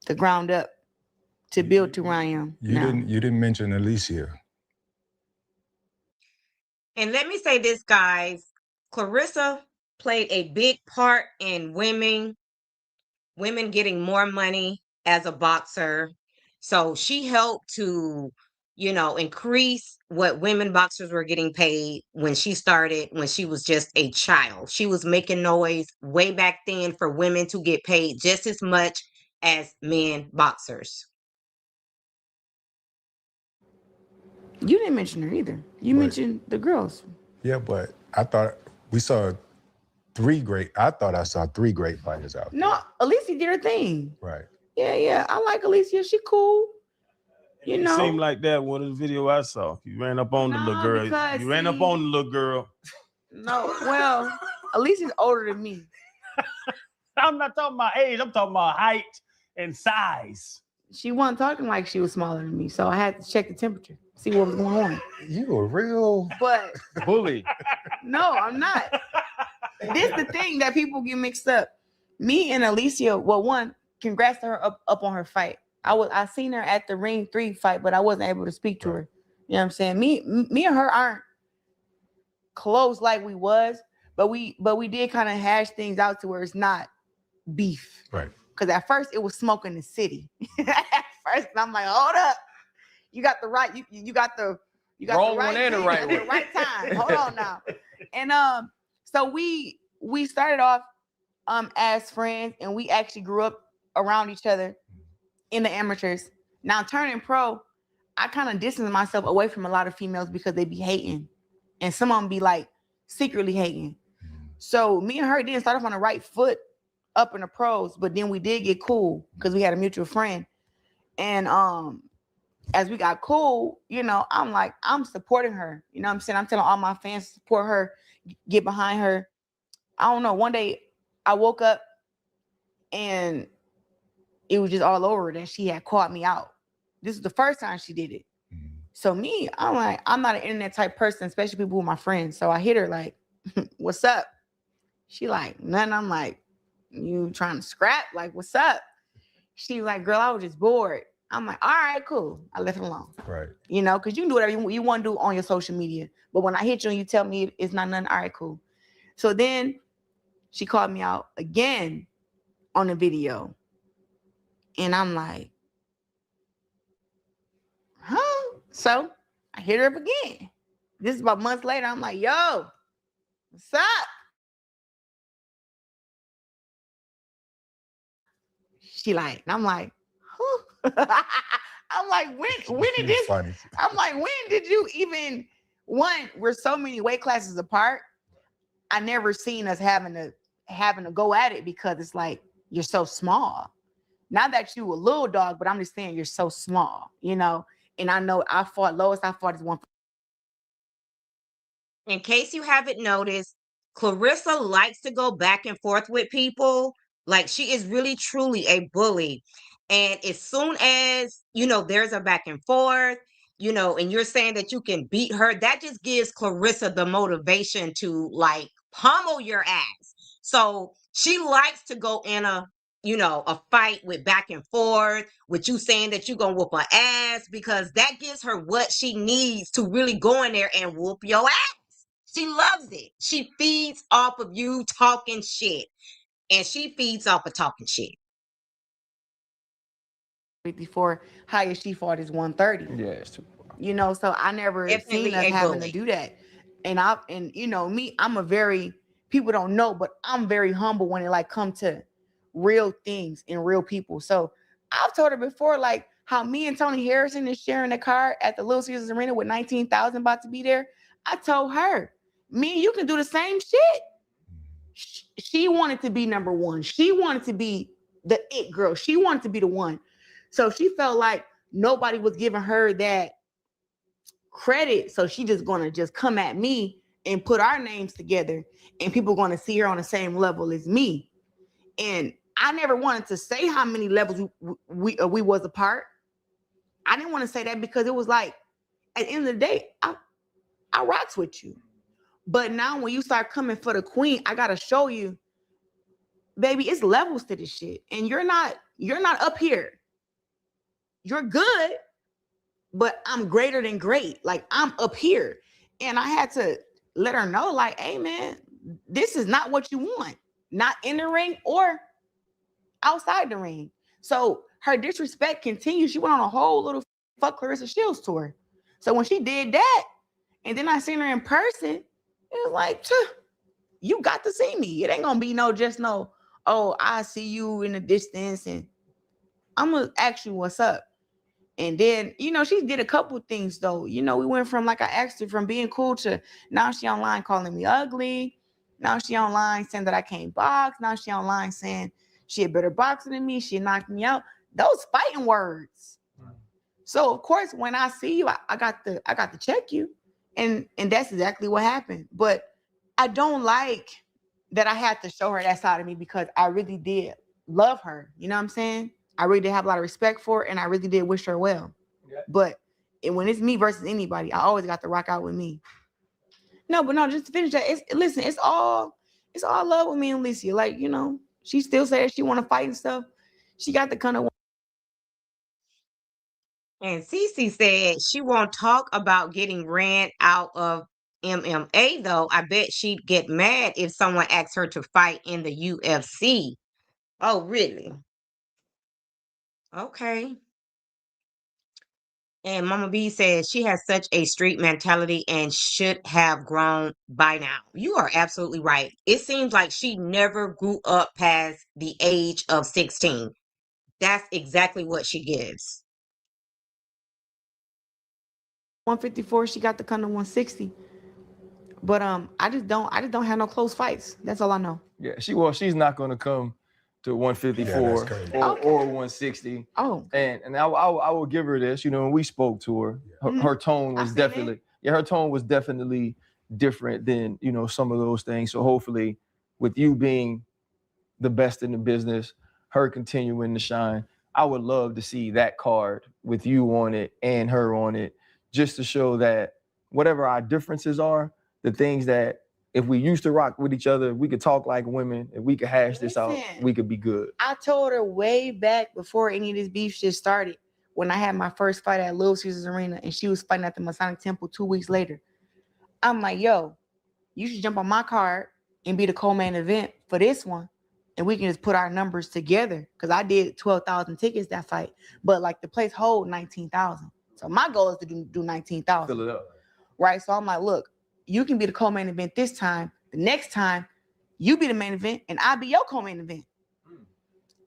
Speaker 5: the ground up to build to where I am.
Speaker 4: You didn't mention Alicia.
Speaker 1: And let me say this, guys. Clarissa played a big part in women getting more money as a boxer. So she helped to, you know, increase what women boxers were getting paid when she started, when she was just a child. She was making noise way back then for women to get paid just as much as men boxers.
Speaker 5: You didn't mention her either. You mentioned the girls.
Speaker 4: Yeah, but I thought I saw 3 great fighters out there.
Speaker 5: No, Alicia did her thing.
Speaker 4: Right.
Speaker 5: Yeah. I like Alicia. She cool. You know.
Speaker 3: It seemed like that one of the video I saw. You ran up on the little girl. You ran up on the little girl.
Speaker 5: No, well, Alicia's older than me.
Speaker 3: I'm not talking about age. I'm talking about height and size.
Speaker 5: She wasn't talking like she was smaller than me, so I had to check the temperature, see what was going on.
Speaker 4: You a real
Speaker 2: bully.
Speaker 5: No, I'm not. This is the thing that people get mixed up. Me and Alicia, well, one, congrats to her up on her fight. I seen her at the Ring 3 fight, but I wasn't able to speak to her. You know what I'm saying? Me and her aren't close like we was, but we did kind of hash things out to where it's not beef.
Speaker 4: Right.
Speaker 5: Because at first it was smoke in the city. At first, I'm like, hold up. You got the right, you got the
Speaker 2: wrong
Speaker 5: right
Speaker 2: one and the
Speaker 5: thing
Speaker 2: right
Speaker 5: at
Speaker 2: one.
Speaker 5: the right time. Hold on now. And so we started off as friends, and we actually grew up around each other in the amateurs. Now turning pro, I kind of distance myself away from a lot of females because they be hating, and some of them be like secretly hating. So me and her didn't start off on the right foot up in the pros, but then we did get cool because we had a mutual friend. And as we got cool, you know, I'm like, I'm supporting her. You know what I'm saying? I'm telling all my fans to support her, get behind her. I don't know. One day I woke up and it was just all over that she had caught me out. This is the first time she did it. So me, I'm like, I'm not an internet type person, especially people with my friends. So I hit her like, what's up? She like, nothing. I'm like, you trying to scrap? Like, what's up? She was like, girl, I was just bored. I'm like, all right, cool. I left it alone.
Speaker 4: Right.
Speaker 5: You know, because you can do whatever you want to do on your social media. But when I hit you and you tell me it's not nothing, all right, cool. So then she called me out again on the video. And I'm like, huh? So I hit her up again. This is about months later. I'm like, yo, what's up? She like, and I'm like, huh? I'm like, when did this?
Speaker 4: Funny.
Speaker 5: I'm like, when did you even? One, we're so many weight classes apart. I never seen us having to go at it because it's like you're so small. Not that you a little dog, but I'm just saying you're so small, you know. And I know I fought lowest. I fought as one.
Speaker 1: In case you haven't noticed, Clarissa likes to go back and forth with people. Like, she is really truly a bully. And as soon as, you know, there's a back and forth, you know, and you're saying that you can beat her, that just gives Clarissa the motivation to like pummel your ass. So she likes to go in a, you know, a fight with back and forth, with you saying that you're gonna whoop her ass, because that gives her what she needs to really go in there and whoop your ass. She loves it. She feeds off of you talking shit, and she feeds off of talking shit.
Speaker 5: 54, highest she fought is 130.
Speaker 2: Yeah, it's too.
Speaker 5: You know, so I never seen
Speaker 1: Definitely
Speaker 5: us
Speaker 1: a
Speaker 5: having to
Speaker 1: bully.
Speaker 5: do that. And you know, me, I'm a very, people don't know, but I'm very humble when it like come to real things and real people. So I've told her before, like how me and Tony Harrison is sharing a car at the Little Caesars Arena with 19,000 about to be there. I told her, me and you can do the same shit. She wanted to be number one. She wanted to be the it girl. She wanted to be the one. So she felt like nobody was giving her that credit. So she just gonna just come at me and put our names together, and people gonna see her on the same level as me. And I never wanted to say how many levels we was apart. I didn't want to say that because it was like at the end of the day, I rocks with you. But now when you start coming for the queen, I gotta show you, baby, it's levels to this shit. And you're not up here. You're good, but I'm greater than great. Like I'm up here. And I had to let her know, like, hey man, this is not what you want. Not in the ring or outside the ring. So her disrespect continues. She went on a whole little fuck Clarissa Shields tour. So when she did that, and then I seen her in person, it was like, you got to see me. It ain't gonna be no, oh, I see you in the distance and I'm gonna ask you what's up. And then, you know, she did a couple things though. You know, we went from, like I asked her, from being cool to now she online calling me ugly. Now she online saying that I can't box. Now she online saying she a better boxer than me. She knocked me out. Those fighting words. So of course, when I see you, I got to check you. And that's exactly what happened. But I don't like that I had to show her that side of me because I really did love her. You know what I'm saying? I really did have a lot of respect for her, and I really did wish her well. Yeah. But when it's me versus anybody, I always got to rock out with me. No, but no, just to finish that, it's all love with me and Alicia. Like, you know, she still says she want to fight and stuff. She got the kind of.
Speaker 1: And Cece said she won't talk about getting ran out of MMA, though. I bet she'd get mad if someone asked her to fight in the UFC. Oh, really? Okay. And Mama B says she has such a street mentality and should have grown by now. You are absolutely right. It seems like she never grew up past the age of 16. That's exactly what she gives.
Speaker 5: 154, she got the kind of 160. But I just don't have no close fights. That's all I know.
Speaker 2: Yeah, she's not gonna come to 154 or 160.
Speaker 5: Oh.
Speaker 2: And I will give her this. You know, when we spoke to her, her tone was definitely her tone was definitely different than, you know, some of those things. So hopefully, with you being the best in the business, her continuing to shine, I would love to see that card with you on it and her on it, just to show that whatever our differences are, the things that if we used to rock with each other, we could talk like women, if we could hash this out, we could be good.
Speaker 5: I told her way back before any of this beef shit started, when I had my first fight at Little Caesars Arena and she was fighting at the Masonic Temple 2 weeks later. I'm like, yo, you should jump on my card and be the co-main event for this one. And we can just put our numbers together. Because I did 12,000 tickets that fight. But like the place hold 19,000. So my goal is to do 19,000.
Speaker 2: Fill it up.
Speaker 5: Right? So I'm like, look, you can be the co-main event this time. The next time, you be the main event and I'll be your co-main event.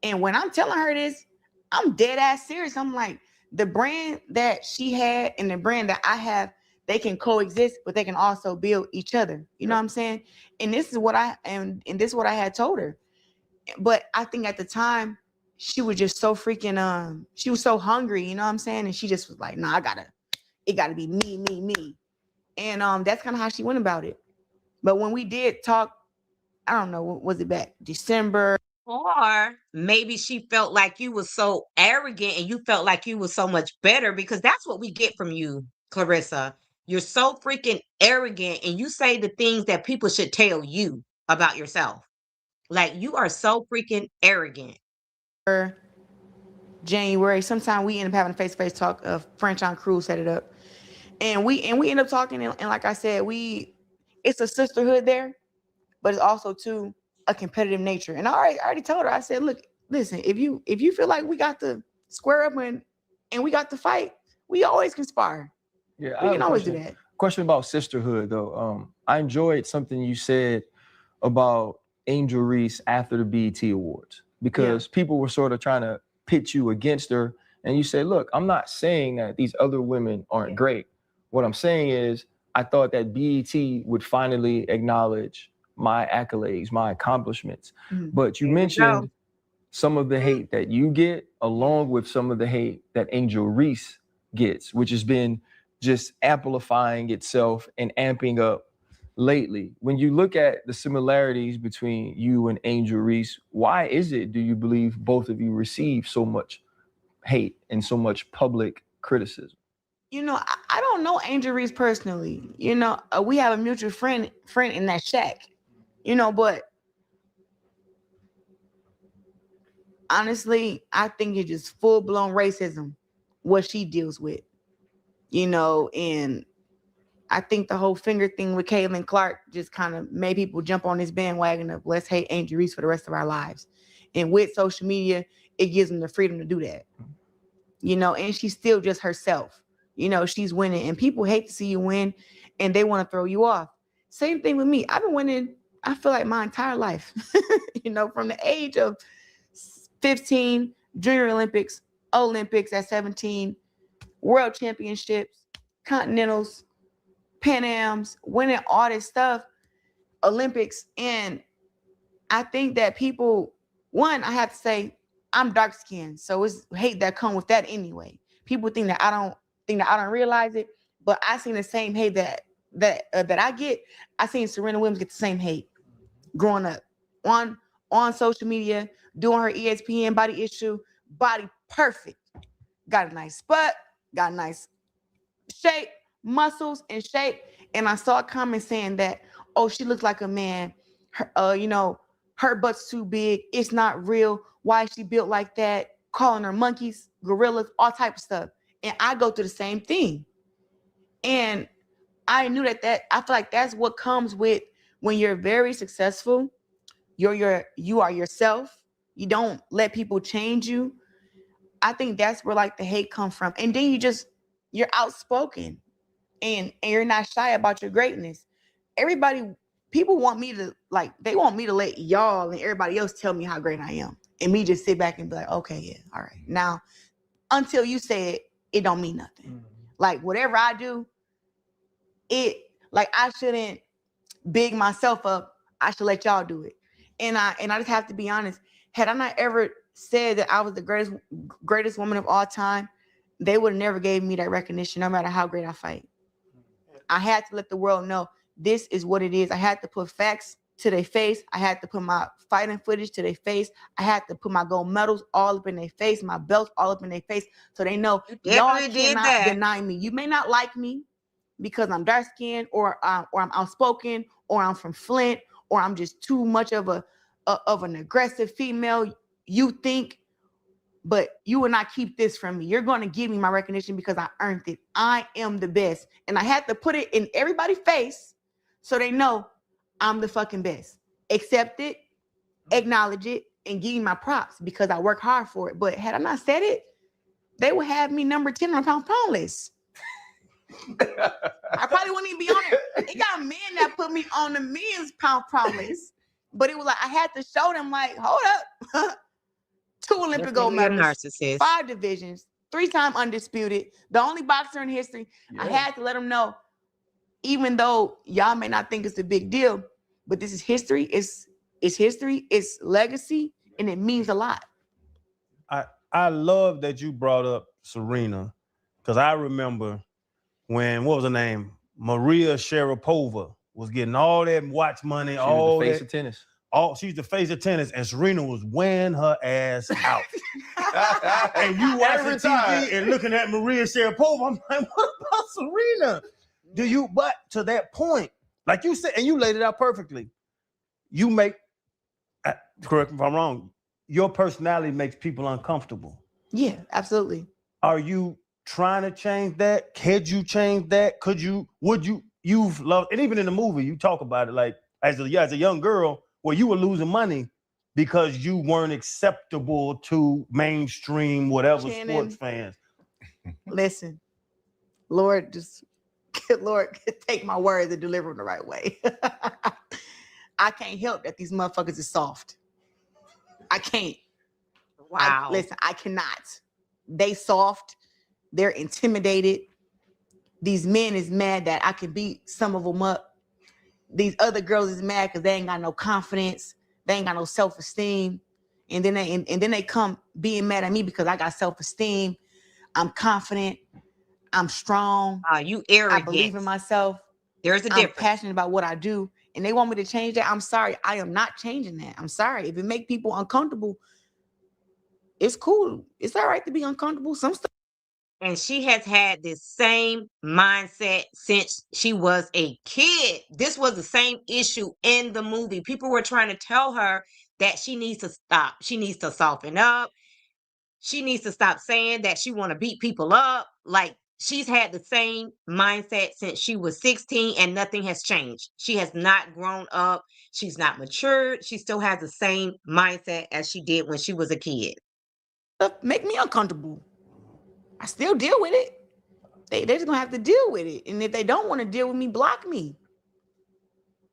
Speaker 5: And when I'm telling her this, I'm dead ass serious. I'm like, the brand that she had and the brand that I have, they can coexist, but they can also build each other. You know what I'm saying? And this is what I had told her. But I think at the time, she was just so freaking she was so hungry, you know what I'm saying? And she just was like, nah, it gotta be me. And that's kind of how she went about it. But when we did talk, I don't know, was it back December
Speaker 1: Or maybe she felt like you was so arrogant and you felt like you was so much better because that's what we get from you, Clarissa. You're so freaking arrogant and you say the things that people should tell you about yourself. Like you are so freaking arrogant.
Speaker 5: January, sometime we end up having a face-to-face talk. French on Cruise set it up, and we end up talking. And like I said, it's a sisterhood there, but it's also too a competitive nature. And I already told her. I said, look, listen, if you feel like we got to square up and we got to fight, we always conspire.
Speaker 2: Yeah,
Speaker 5: We can always do that.
Speaker 2: Question about sisterhood though. I enjoyed something you said about Angel Reese after the BET Awards because people were sort of trying to pit you against her, and you said, "Look, I'm not saying that these other women aren't great. What I'm saying is, I thought that BET would finally acknowledge my accolades, my accomplishments." But you mentioned some of the hate that you get, along with some of the hate that Angel Reese gets, which has been just amplifying itself and amping up lately. When you look at the similarities between you and Angel Reese, why is it, do you believe, both of you receive so much hate and so much public criticism?
Speaker 5: You know, I don't know Angel Reese personally. You know, we have a mutual friend in that shack. You know, but honestly, I think it's just full-blown racism what she deals with. You know, and I think the whole finger thing with Caitlin Clark just kind of made people jump on this bandwagon of let's hate Angel Reese for the rest of our lives. And with social media, it gives them the freedom to do that. You know, and she's still just herself. You know, she's winning, and people hate to see you win, and they want to throw you off. Same thing with me. I've been winning, I feel like my entire life. You know, from the age of 15, Junior Olympics at 17, World Championships, Continentals, Pan Ams, winning all this stuff, Olympics. And I think that people, one, I have to say, I'm dark skinned, so it's hate that come with that anyway. People think that I don't realize it, but I seen the same hate that I get. I seen Serena Williams get the same hate growing up on social media, doing her ESPN body issue, body perfect, got a nice butt, got a nice shape, muscles and shape. And I saw a comment saying that, oh, she looks like a man. You know, her butt's too big. It's not real. Why is she built like that? Calling her monkeys, gorillas, all type of stuff. And I go through the same thing. And I knew that I feel like that's what comes with when you're very successful. You are yourself. You don't let people change you. I think that's where like the hate comes from. And then you're outspoken and you're not shy about your greatness. People want me to they want me to let y'all and everybody else tell me how great I am. And me just sit back and be like, okay, yeah, all right. Now, until you say it don't mean nothing. Like whatever I do, I shouldn't big myself up. I should let y'all do it. And I just have to be honest. Had I not ever said that I was the greatest woman of all time, they would have never gave me that recognition, no matter how great I fight. I had to let the world know this is what it is. I had to put facts to their face. I had to put my fighting footage to their face. I had to put my gold medals all up in their face, my belts all up in their face, so they know y'all cannot deny me. You may not like me because I'm dark skinned or I'm outspoken or I'm from Flint or I'm just too much of an aggressive female. You think, but you will not keep this from me. You're going to give me my recognition because I earned it. I am the best. And I had to put it in everybody's face so they know I'm the fucking best. Accept it, acknowledge it, and give me my props because I work hard for it. But had I not said it, they would have me number 10 on pound list. I probably wouldn't even be on it. It got men that put me on the men's pound list. But it was like, I had to show them like, hold up. 2 Olympic gold medals, 5 divisions, 3-time undisputed, the only boxer in history. Yeah. I had to let them know, even though y'all may not think it's a big deal, but this is history. It's history, it's legacy, and it means a lot.
Speaker 3: I love that you brought up Serena, because I remember when, what was her name? Maria Sharapova was getting all that watch money, all
Speaker 2: the face
Speaker 3: that
Speaker 2: of tennis.
Speaker 3: She used to face the tennis, and Serena was wearing her ass out. And you watching
Speaker 2: Every
Speaker 3: TV
Speaker 2: time.
Speaker 3: and looking at Maria Sharapova, I'm like, what about Serena? But to that point, like you said, and you laid it out perfectly. You make, correct me if I'm wrong, your personality makes people uncomfortable.
Speaker 5: Yeah, absolutely.
Speaker 3: Are you trying to change that? Could you change that? You've loved, and even in the movie, you talk about it like as a young girl where you were losing money because you weren't acceptable to mainstream whatever
Speaker 5: Shannon.
Speaker 3: sports fans.
Speaker 5: Listen, Lord, Lord, take my words and deliver them the right way. I can't help that these motherfuckers is soft. I can't.
Speaker 1: Wow.
Speaker 5: Listen, I cannot. They soft. They're intimidated. These men is mad that I can beat some of them up. These other girls is mad because they ain't got no confidence. They ain't got no self-esteem. And then they come being mad at me because I got self-esteem. I'm confident. I'm strong.
Speaker 1: You arrogant.
Speaker 5: I believe in myself.
Speaker 1: There's a
Speaker 5: I'm
Speaker 1: difference.
Speaker 5: passionate about what I do. And they want me to change that. I'm sorry. I am not changing that. I'm sorry. If it make people uncomfortable, it's cool. It's all right to be uncomfortable. Some stuff.
Speaker 1: And she has had this same mindset since she was a kid. This was the same issue in the movie. People were trying to tell her that she needs to stop. She needs to soften up. She needs to stop saying that she want to beat people up. Like, she's had the same mindset since she was 16 and nothing has changed. She has not grown up. She's not matured. She still has the same mindset as she did when she was a kid.
Speaker 5: Make me uncomfortable. I still deal with it. They just gonna have to deal with it. And if they don't want to deal with me, block me.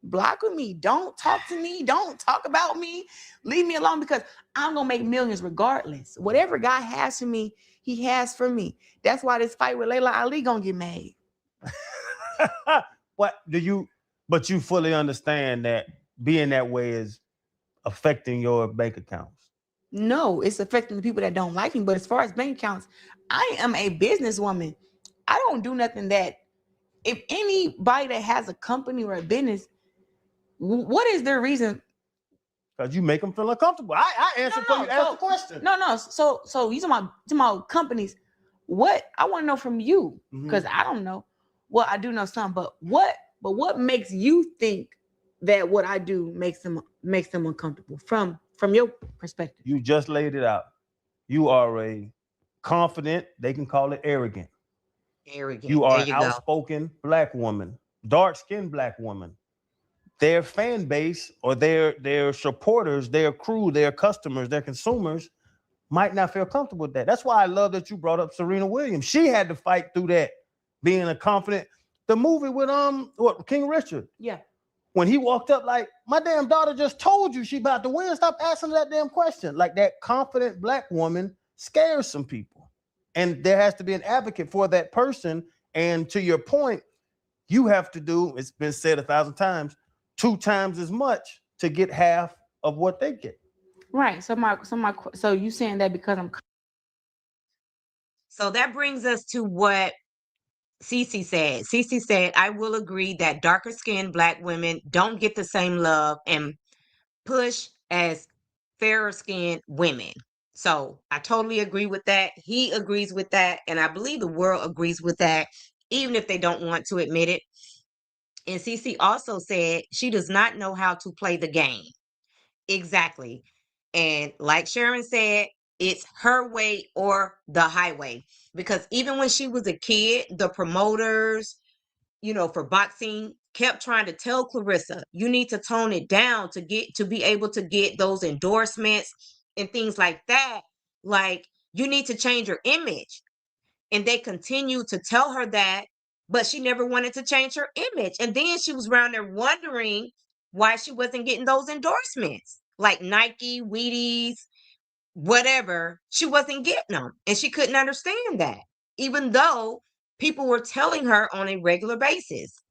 Speaker 5: Block with me. Don't talk to me. Don't talk about me. Leave me alone because I'm gonna make millions regardless. Whatever God has for me, He has for me. That's why this fight with Layla Ali gonna get made.
Speaker 3: But you fully understand that being that way is affecting your bank accounts.
Speaker 5: No, it's affecting the people that don't like me. But as far as bank accounts, I am a businesswoman. I don't do nothing that, if anybody that has a company or a business, what is their reason?
Speaker 3: Because you make them feel uncomfortable. I answered for you. Ask the question.
Speaker 5: No. So you talking about companies? What I want to know from you, because I don't know. Well, I do know some, but what makes you think that what I do makes them uncomfortable from your perspective?
Speaker 3: You just laid it out. You are a confident, they can call it arrogant.
Speaker 1: Arrogant.
Speaker 3: You are
Speaker 1: There
Speaker 3: an outspoken Black woman, dark-skinned Black woman. Their fan base or their supporters, their crew, their customers, their consumers might not feel comfortable with that. That's why I love that you brought up Serena Williams. She had to fight through that, being a confident. The movie with King Richard.
Speaker 5: Yeah.
Speaker 3: When he walked up like, my damn daughter just told you she about to win. Stop asking that damn question. Like, that confident Black woman scares some people. And there has to be an advocate for that person. And to your point, you have to do, it's been said 1,000 times, 2 times as much to get half of what they get.
Speaker 5: Right. So you saying that because I'm.
Speaker 1: So that brings us to what Cece said. Cece said, I will agree that darker skinned Black women don't get the same love and push as fairer skinned women. So I totally agree with that. He agrees with that. And I believe the world agrees with that, even if they don't want to admit it. And Cece also said she does not know how to play the game. Exactly. And like Sharon said, it's her way or the highway. Because even when she was a kid, the promoters, for boxing kept trying to tell Clarissa, you need to tone it down to be able to get those endorsements and things like that. Like, you need to change your image. And they continued to tell her that, but she never wanted to change her image. And then she was around there wondering why she wasn't getting those endorsements, like Nike, Wheaties, whatever. She wasn't getting them. And she couldn't understand that, even though people were telling her on a regular basis.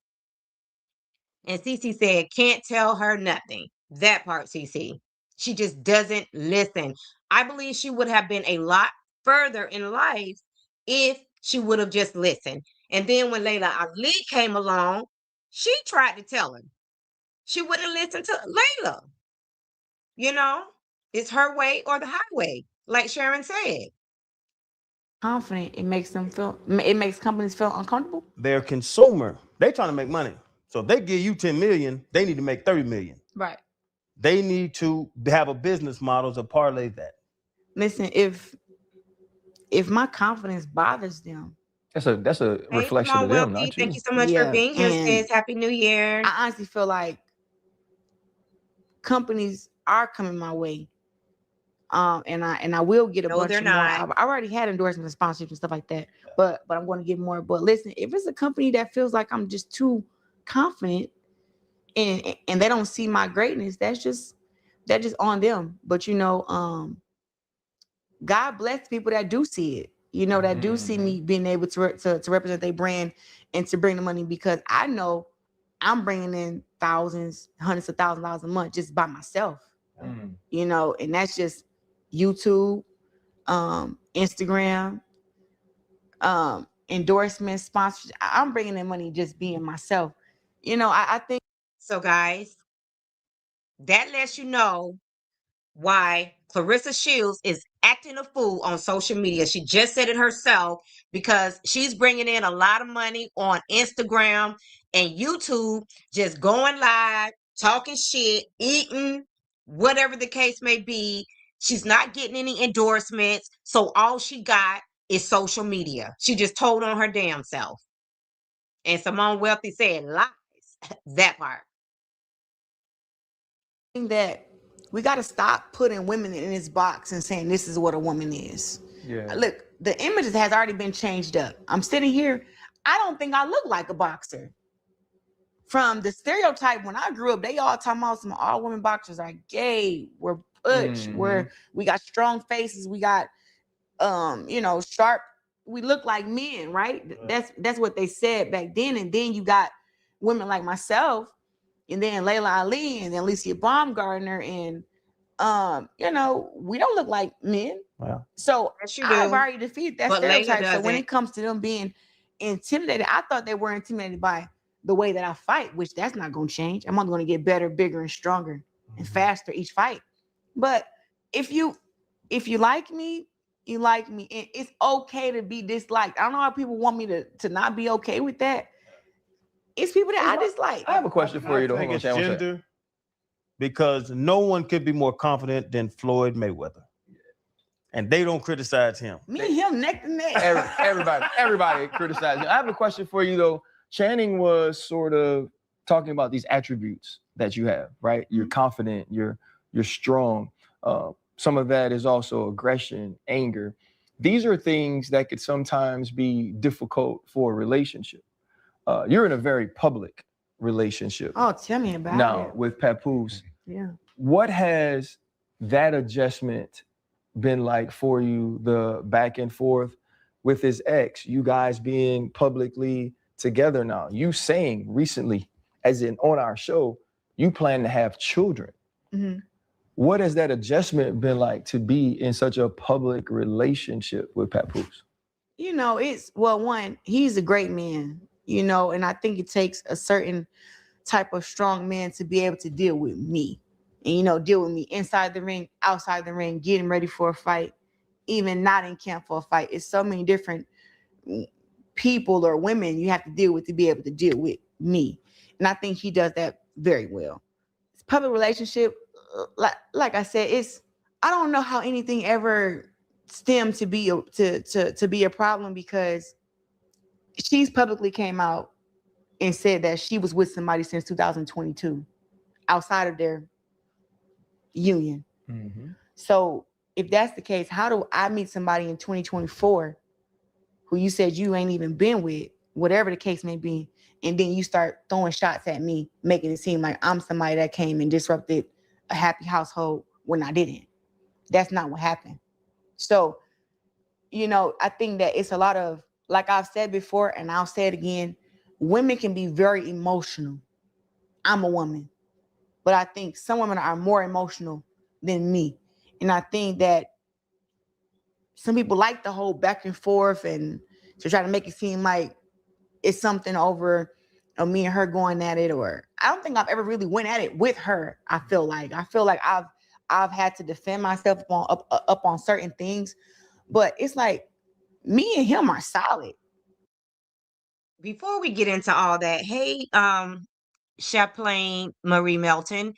Speaker 1: And Cece said, can't tell her nothing. That part, Cece. She just doesn't listen. I believe she would have been a lot further in life if she would have just listened. And then when Layla Ali came along, she tried to tell her. She wouldn't listen to Layla. You know, it's her way or the highway, like Sharon said.
Speaker 5: Confident, it makes companies feel uncomfortable.
Speaker 3: They're a consumer. They trying to make money. So if they give you 10 million, they need to make 30 million.
Speaker 5: Right.
Speaker 3: They need to have a business model to parlay that.
Speaker 5: Listen, if my confidence bothers them,
Speaker 2: That's a
Speaker 1: Hey, come
Speaker 2: reflection
Speaker 1: on,
Speaker 2: of them,
Speaker 1: Wealthy.
Speaker 2: not
Speaker 1: Thank you
Speaker 2: you.
Speaker 1: so much for
Speaker 5: yeah,
Speaker 1: being here,
Speaker 5: and
Speaker 1: sis. Happy New Year.
Speaker 5: I honestly feel like companies are coming my way. And I will get a
Speaker 1: No,
Speaker 5: bunch
Speaker 1: they're
Speaker 5: of more.
Speaker 1: not.
Speaker 5: I've already had endorsements, sponsorships, and stuff like that. But I'm going to get more. But listen, if it's a company that feels like I'm just too confident and they don't see my greatness, that's just on them. But God bless people that do see it. That do see me being able to represent their brand and to bring the money, because I know I'm bringing in thousands, hundreds of thousands of dollars a month just by myself. And that's just YouTube, Instagram, endorsements, sponsors. I'm bringing in money just being myself. I think.
Speaker 1: So, guys, that lets you know why Clarissa Shields is acting a fool on social media. She just said it herself, because she's bringing in a lot of money on Instagram and YouTube, just going live, talking shit, eating, whatever the case may be. She's not getting any endorsements. So all she got is social media. She just told on her damn self. And Simone Wealthy said lies. That part.
Speaker 5: That we got to stop putting women in this box and saying this is what a woman is.
Speaker 2: Yeah.
Speaker 5: Look, the image has already been changed up. I'm sitting here. I don't think I look like a boxer. From the stereotype when I grew up, they all talking about some all women boxers are gay, we're butch, we got strong faces, we got sharp, we look like men, right? That's what they said back then. And then you got women like myself, and then Layla Ali, and then Alicia Baumgartner, and we don't look like men.
Speaker 3: Wow.
Speaker 5: So
Speaker 1: Yes, you
Speaker 5: I've
Speaker 1: do.
Speaker 5: already defeated that
Speaker 1: But Layla
Speaker 5: stereotype. So when
Speaker 1: doesn't.
Speaker 5: it comes to them being intimidated, I thought they were intimidated by the way that I fight, which that's not going to change. I'm only going to get better, bigger, and stronger and faster each fight. But if you like me, you like me, and it's okay to be disliked. I don't know how people want me to not be okay with that. It's people that I dislike.
Speaker 2: I have a question for you, though.
Speaker 3: I think
Speaker 2: Hold on,
Speaker 3: it's
Speaker 2: Shan, one second.
Speaker 3: gender, because no one could be more confident than Floyd Mayweather, and they don't criticize him.
Speaker 5: Me and him neck to neck.
Speaker 2: Everybody criticizing. I have a question for you, though. Channing was sort of talking about these attributes that you have, right? You're confident, you're strong. Some of that is also aggression, anger. These are things that could sometimes be difficult for a relationship. You're in a very public relationship
Speaker 5: Oh, tell me about
Speaker 2: now
Speaker 5: it.
Speaker 2: with Papoose.
Speaker 5: Yeah.
Speaker 2: What has that adjustment been like for you, the back and forth with his ex, you guys being publicly together now? You saying recently, as in on our show, you plan to have children.
Speaker 5: Mm-hmm.
Speaker 2: What has that adjustment been like to be in such a public relationship with Papoose?
Speaker 5: One, he's a great man, and I think it takes a certain type of strong man to be able to deal with me and, deal with me inside the ring, outside the ring, getting ready for a fight, even not in camp for a fight. It's so many different people or women you have to deal with to be able to deal with me. And I think he does that very well. It's public relationship, like I said, I don't know how anything ever stemmed to be a problem, because she's publicly came out and said that she was with somebody since 2022 outside of their union.
Speaker 2: Mm-hmm.
Speaker 5: So if that's the case, how do I meet somebody in 2024 who you said you ain't even been with, whatever the case may be, and then you start throwing shots at me, making it seem like I'm somebody that came and disrupted a happy household when I didn't? That's not what happened. So, I think that it's a lot of, like I've said before, and I'll say it again, women can be very emotional. I'm a woman, but I think some women are more emotional than me. And I think that some people like the whole back and forth and to try to make it seem like it's something over me and her going at it, or I don't think I've ever really went at it with her. I feel like I've I've had to defend myself up on certain things, but it's like me and him are solid.
Speaker 1: Before we get into all that, hey, Chaplain Marie Melton,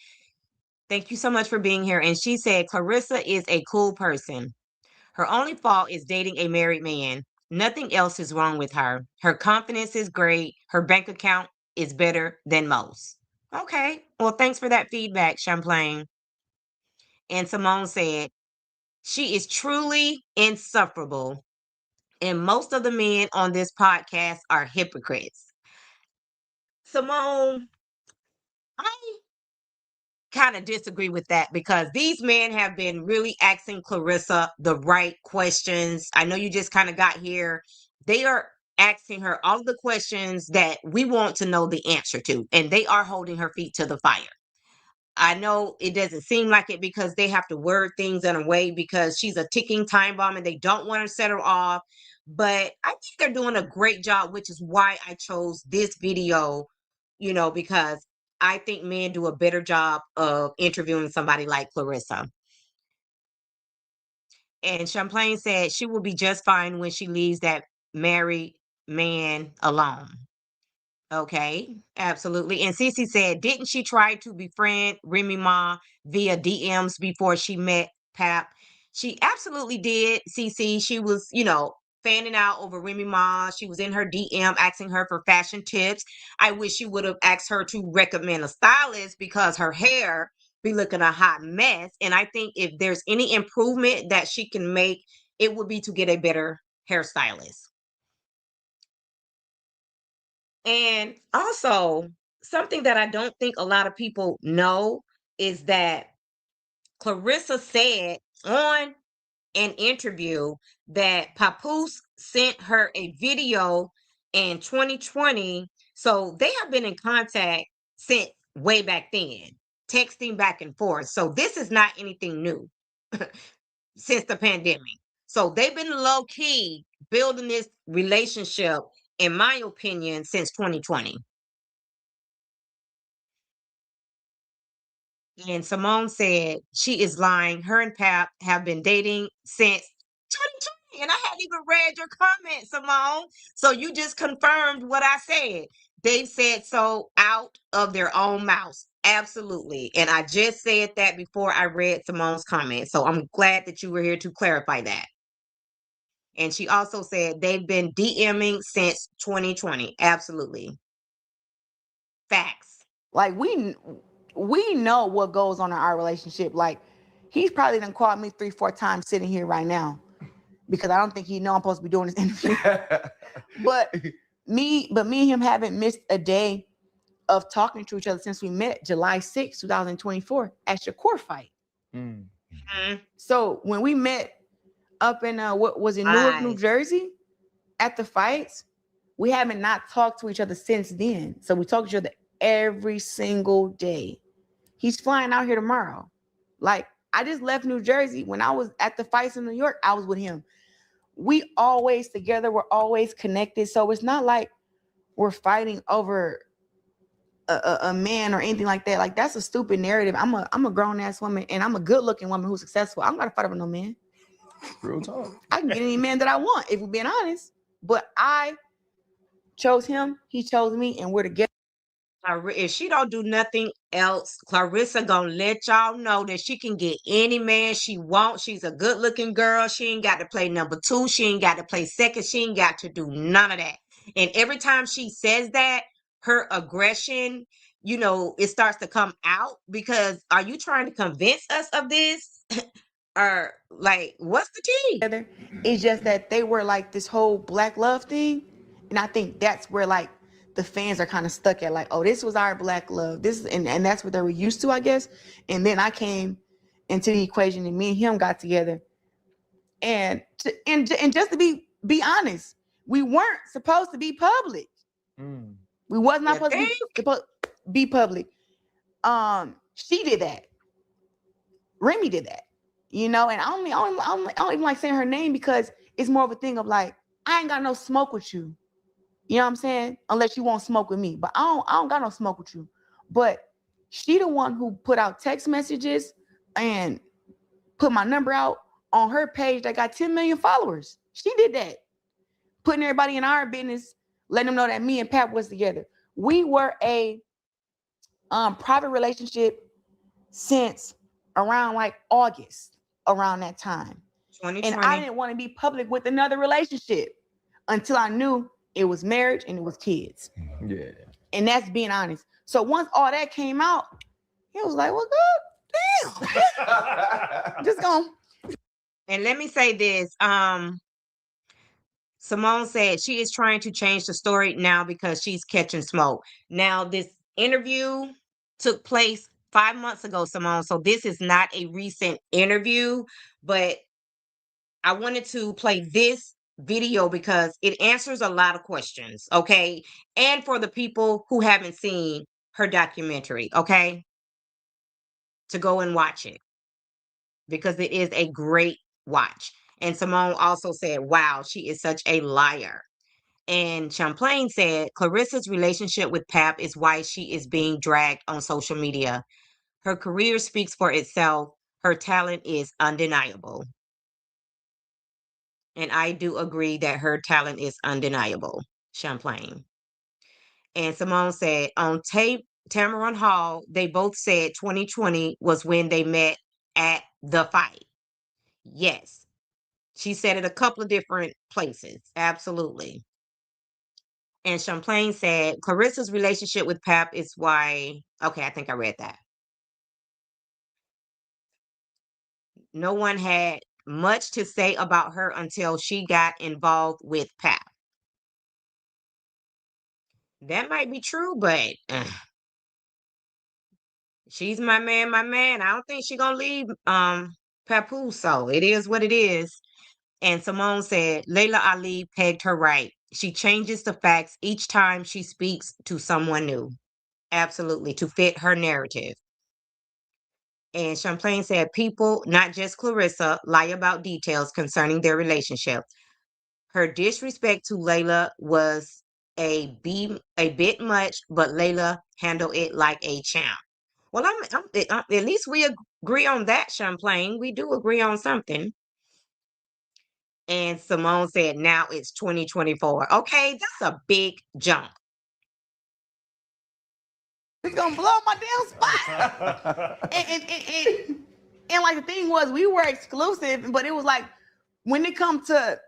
Speaker 1: thank you so much for being here. And she said Clarissa is a cool person. Her only fault is dating a married man. Nothing else is wrong with her. Her confidence is great. Her bank account is better than most. Okay. Well, thanks for that feedback, Champlain. And Simone said, she is truly insufferable. And most of the men on this podcast are hypocrites. Simone, I kind of disagree with that because these men have been really asking Clarissa the right questions. I know you just kind of got here. They are asking her all the questions that we want to know the answer to, and they are holding her feet to the fire. I know it doesn't seem like it because they have to word things in a way because she's a ticking time bomb and they don't want to set her off. But I think they're doing a great job, which is why I chose this video, because I think men do a better job of interviewing somebody like Clarissa. And Champlain said she will be just fine when she leaves that married man alone. Okay, absolutely. And Cece said, didn't she try to befriend Remy Ma via DMs before she met Pap? She absolutely did, Cece. She was, fanning out over Remy Ma. She was in her DM asking her for fashion tips. I wish she would have asked her to recommend a stylist because her hair be looking a hot mess. And I think if there's any improvement that she can make, it would be to get a better hairstylist. And also, something that I don't think a lot of people know is that Clarissa said on an interview that Papoose sent her a video in 2020. So they have been in contact since way back then, texting back and forth. So this is not anything new since the pandemic. So they've been low key building this relationship, in my opinion, since 2020. And Simone said she is lying. Her and Pap have been dating since 2020. And I hadn't even read your comment, Simone. So you just confirmed what I said. They've said so out of their own mouths. Absolutely. And I just said that before I read Simone's comment. So I'm glad that you were here to clarify that. And she also said they've been DMing since 2020. Absolutely. Facts.
Speaker 5: Like we know what goes on in our relationship. Like he's probably done called me 3-4 times sitting here right now because I don't think he know I'm supposed to be doing this interview. but me and him haven't missed a day of talking to each other since we met July 6, 2024 at your core fight.
Speaker 1: Mhm.
Speaker 5: So when we met up in what was in Newark, New
Speaker 1: Nice.
Speaker 5: Jersey at the fights, we haven't not talked to each other since then. So we talk to each other every single day. He's flying out here tomorrow. Like I just left New Jersey. When I was at the fights in New York, I was with him. We always together. We're always connected. So it's not like we're fighting over a man or anything like that. Like that's a stupid narrative. I'm a grown ass woman and I'm a good looking woman who's successful. I'm not gonna fight over no man.
Speaker 2: Real talk.
Speaker 5: I can get any man that I want if we're being honest. But I chose him. He chose me, and we're together.
Speaker 1: If she don't do nothing else, Clarissa gonna let y'all know that she can get any man she wants. She's a good looking girl. She ain't got to play number two. She ain't got to play second. She ain't got to do none of that. And every time she says that, her aggression, it starts to come out because are you trying to convince us of this? Or like, what's the tea?
Speaker 5: It's just that they were like this whole black love thing. And I think that's where like the fans are kind of stuck at like, oh, this was our black love. And that's what they were used to, I guess. And then I came into the equation and me and him got together. And just to be honest, we weren't supposed to be public. We was not supposed to be public. She did that. Remy did that. And I don't even like saying her name because it's more of a thing of like, I ain't got no smoke with you. You know what I'm saying? Unless you won't smoke with me. But I don't got no smoke with you. But she the one who put out text messages and put my number out on her page that got 10 million followers. She did that. Putting everybody in our business, letting them know that me and Pap was together. We were a private relationship since around like August, around that time.
Speaker 1: 2020.
Speaker 5: And I didn't want to be public with another relationship until I knew it was marriage and it was kids.
Speaker 2: Yeah.
Speaker 5: And that's being honest. So once all that came out, he was like, well, good, damn. Just gonna.
Speaker 1: And let me say this. Simone said she is trying to change the story now because she's catching smoke. Now, this interview took place 5 months ago, Simone. So this is not a recent interview, but I wanted to play this video because it answers a lot of questions, okay? And for the people who haven't seen her documentary, okay? To go and watch it because it is a great watch. And Simone also said, wow, she is such a liar. And Champlain said, Clarissa's relationship with Pap is why she is being dragged on social media. Her career speaks for itself. Her talent is undeniable. And I do agree that her talent is undeniable, Champlain. And Simone said, on tape, Tamron Hall, they both said 2020 was when they met at the fight. Yes. She said it a couple of different places. Absolutely. And Champlain said, Clarissa's relationship with Pap is why. Okay, I think I read that. No one had much to say about her until she got involved with Pap. That might be true, but she's my man, my man. I don't think she's gonna leave Papoose, so it is what it is. And Simone said, Layla Ali pegged her right. She changes the facts each time she speaks to someone new. Absolutely, to fit her narrative. And Champlain said, people, not just Clarissa, lie about details concerning their relationship. Her disrespect to Layla was a bit much, but Layla handled it like a champ. Well, at least we agree on that, Champlain. We do agree on something. And Simone said, now it's 2024. Okay, that's a big jump.
Speaker 5: It's gonna blow my damn spot. and like the thing was, we were exclusive, but it was like when it comes to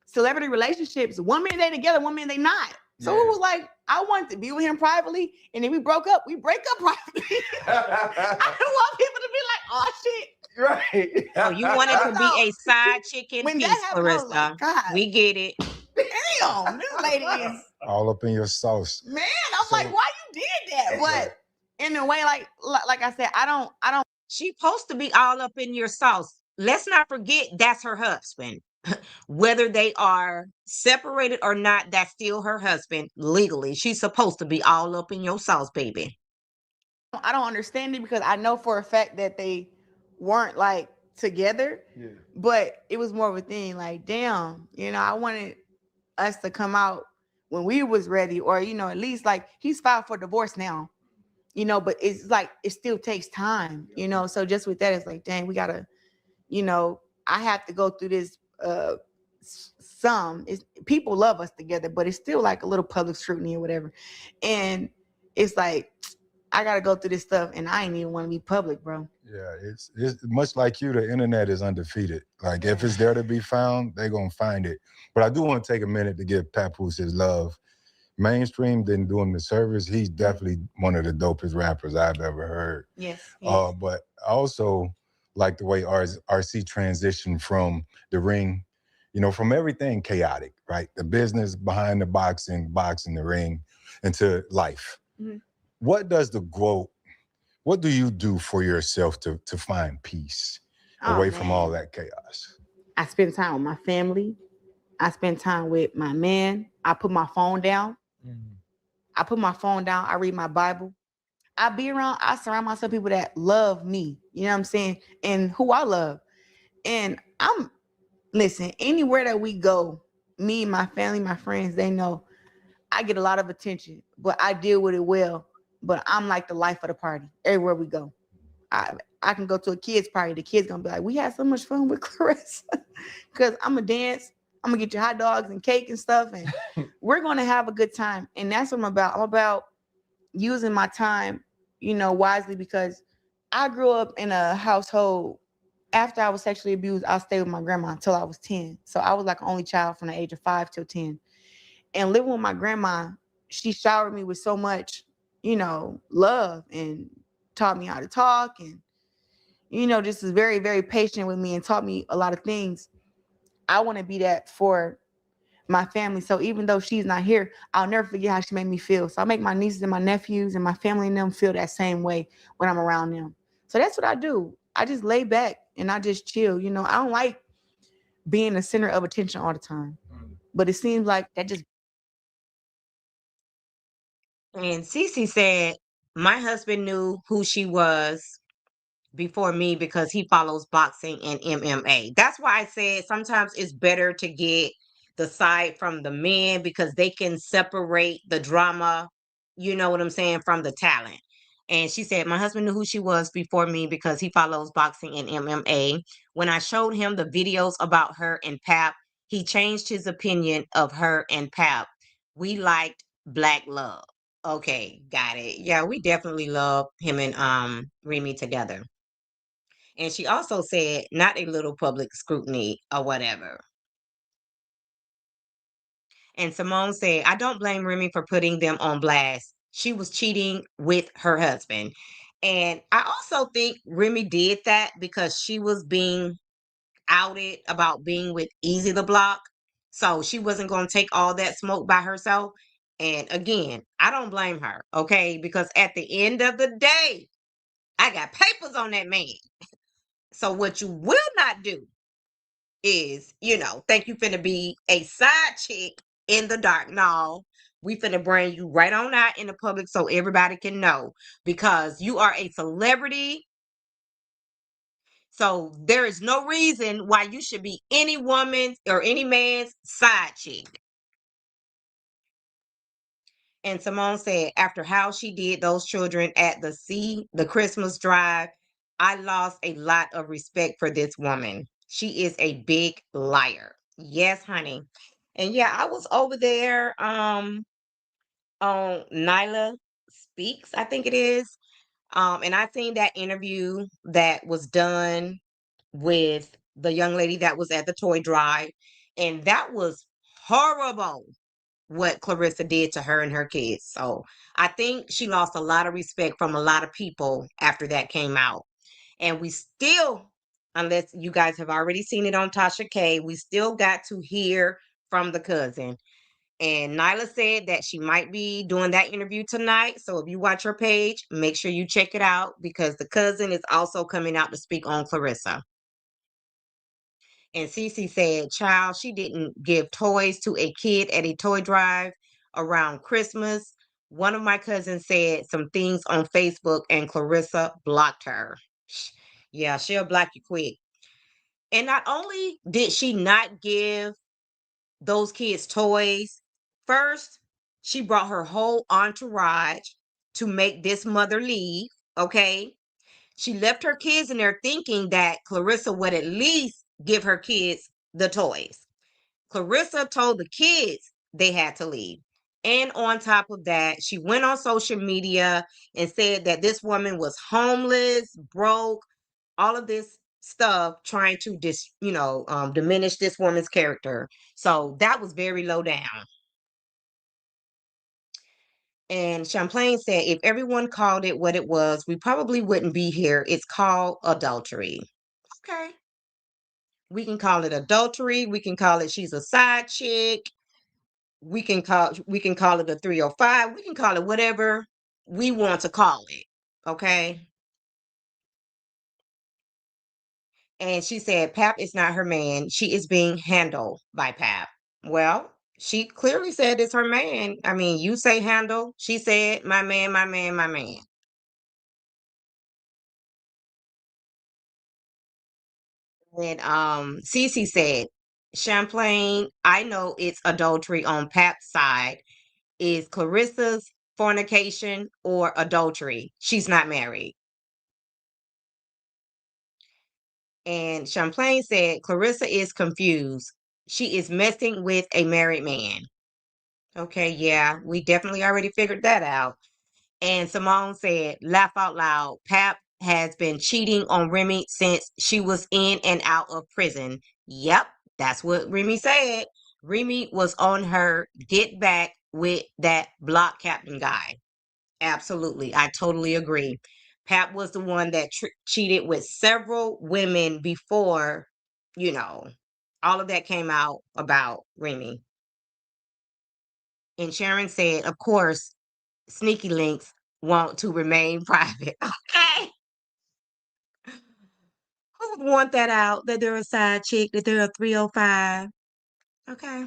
Speaker 5: celebrity relationships, 1 minute they together, 1 minute they not. So it was like I wanted to be with him privately, and then we broke up. We break up privately. I don't want people to be like, "Oh shit."
Speaker 2: Right.
Speaker 1: So you wanted to be a side chick in
Speaker 5: When that
Speaker 1: peace,
Speaker 5: happened, I was
Speaker 1: Clarissa.
Speaker 5: like, God.
Speaker 1: We get it.
Speaker 5: Damn, this lady is
Speaker 4: All up in your sauce.
Speaker 5: man. I'm like, why you did that? But in a way, like I said, I don't.
Speaker 1: She's supposed to be all up in your sauce. Let's not forget that's her husband. Whether they are separated or not, that's still her husband legally. She's supposed to be all up in your sauce, baby.
Speaker 5: I don't understand it because I know for a fact that they weren't like together.
Speaker 2: Yeah.
Speaker 5: But it was more of a thing like, damn, I wanted us to come out when we was ready, or at least like he's filed for divorce now, but it's like it still takes time, so just with that, it's like, dang, we gotta, I have to go through this people love us together, but it's still like a little public scrutiny or whatever. And it's like I gotta go through this stuff, and I ain't even want to be public, bro.
Speaker 4: Yeah, it's much like you. The internet is undefeated. Like if it's there to be found, they're gonna find it. But I do want to take a minute to give Papoose his love. Mainstream didn't do him the service. He's definitely one of the dopest rappers I've ever heard.
Speaker 5: Yes.
Speaker 4: But I also like the way RC transitioned from the ring, from everything chaotic, right? The business behind the boxing, the ring, into life. Mm-hmm. What does what do you do for yourself to find peace away from all that chaos?
Speaker 5: I spend time with my family. I spend time with my man. I put my phone down. Mm-hmm. I put my phone down. I read my Bible. I surround myself with people that love me. You know what I'm saying? And who I love. And listen, anywhere that we go, me, my family, my friends, they know I get a lot of attention, but I deal with it well. But I'm like the life of the party everywhere we go. I can go to a kid's party. The kid's gonna be like, we had so much fun with Clarissa. Because I'm gonna dance, I'm gonna get you hot dogs and cake and stuff, and we're gonna have a good time. And that's what I'm about. I'm about using my time, wisely, because I grew up in a household. After I was sexually abused, I stayed with my grandma until I was 10. So I was like an only child from the age of 5 till 10. And living with my grandma, she showered me with so much, love, and taught me how to talk, and, just was very, very patient with me and taught me a lot of things. I want to be that for my family. So even though she's not here, I'll never forget how she made me feel. So I make my nieces and my nephews and my family and them feel that same way when I'm around them. So that's what I do. I just lay back and I just chill. I don't like being the center of attention all the time. But it seems like that just
Speaker 1: And Cece said, my husband knew who she was before me because he follows boxing and MMA. That's why I said sometimes it's better to get the side from the men because they can separate the drama, you know what I'm saying, from the talent. And she said, my husband knew who she was before me because he follows boxing and MMA. When I showed him the videos about her and Pap, he changed his opinion of her and Pap. We liked Black Love. Okay, got it. Yeah, we definitely love him and Remy together. And she also said, not a little public scrutiny or whatever. And Simone said, I don't blame Remy for putting them on blast. She was cheating with her husband. And I also think Remy did that because she was being outed about being with Easy the Block. So she wasn't going to take all that smoke by herself. And again, I don't blame her, okay? Because at the end of the day, I got papers on that man. So what you will not do is, think you finna be a side chick in the dark. No, we finna bring you right on out in the public so everybody can know because you are a celebrity. So there is no reason why you should be any woman's or any man's side chick. And Simone said, after how she did those children at the Christmas drive, I lost a lot of respect for this woman. She is a big liar. Yes, honey. And yeah, I was over there on Nyla Speaks, I think it is. And I seen that interview that was done with the young lady that was at the toy drive. And that was horrible what Clarissa did to her and her kids. So I think she lost a lot of respect from a lot of people after that came out. And we still, unless you guys have already seen it on Tasha K, we still got to hear from the cousin. And Nyla said that she might be doing that interview tonight. So if you watch her page, make sure you check it out because the cousin is also coming out to speak on Clarissa. And Cece said, child, she didn't give toys to a kid at a toy drive around Christmas. One of my cousins said some things on Facebook and Clarissa blocked her. Yeah, she'll block you quick. And not only did she not give those kids toys, first, she brought her whole entourage to make this mother leave. Okay. She left her kids in there thinking that Clarissa would at least give her kids the toys. Clarissa told the kids they had to leave. And on top of that, she went on social media and said that this woman was homeless, broke, all of this stuff trying to diminish this woman's character. So that was very low down. And Champlain said, if everyone called it what it was, we probably wouldn't be here. It's called adultery. Okay. We can call it adultery. We can call it she's a side chick. We can call it a 305. We can call it whatever we want to call it. Okay. And she said, Pap is not her man. She is being handled by Pap. Well, she clearly said it's her man. I mean, you say handle. She said, my man, my man, my man. And Cece said, Champlain, I know it's adultery on Pap's side. Is Clarissa's fornication or adultery? She's not married. And Champlain said, Clarissa is confused. She is messing with a married man. Okay, yeah, we definitely already figured that out. And Simone said, laugh out loud. Pap has been cheating on Remy since she was in and out of prison. Yep, that's what Remy said. Remy was on her get back with that block captain guy. Absolutely. I totally agree. Pap was the one that cheated with several women before, you know, all of that came out about Remy. And Sharon said, of course, sneaky links want to remain private. Okay. Who would want that out? That they're a side chick, that they're a 305. Okay.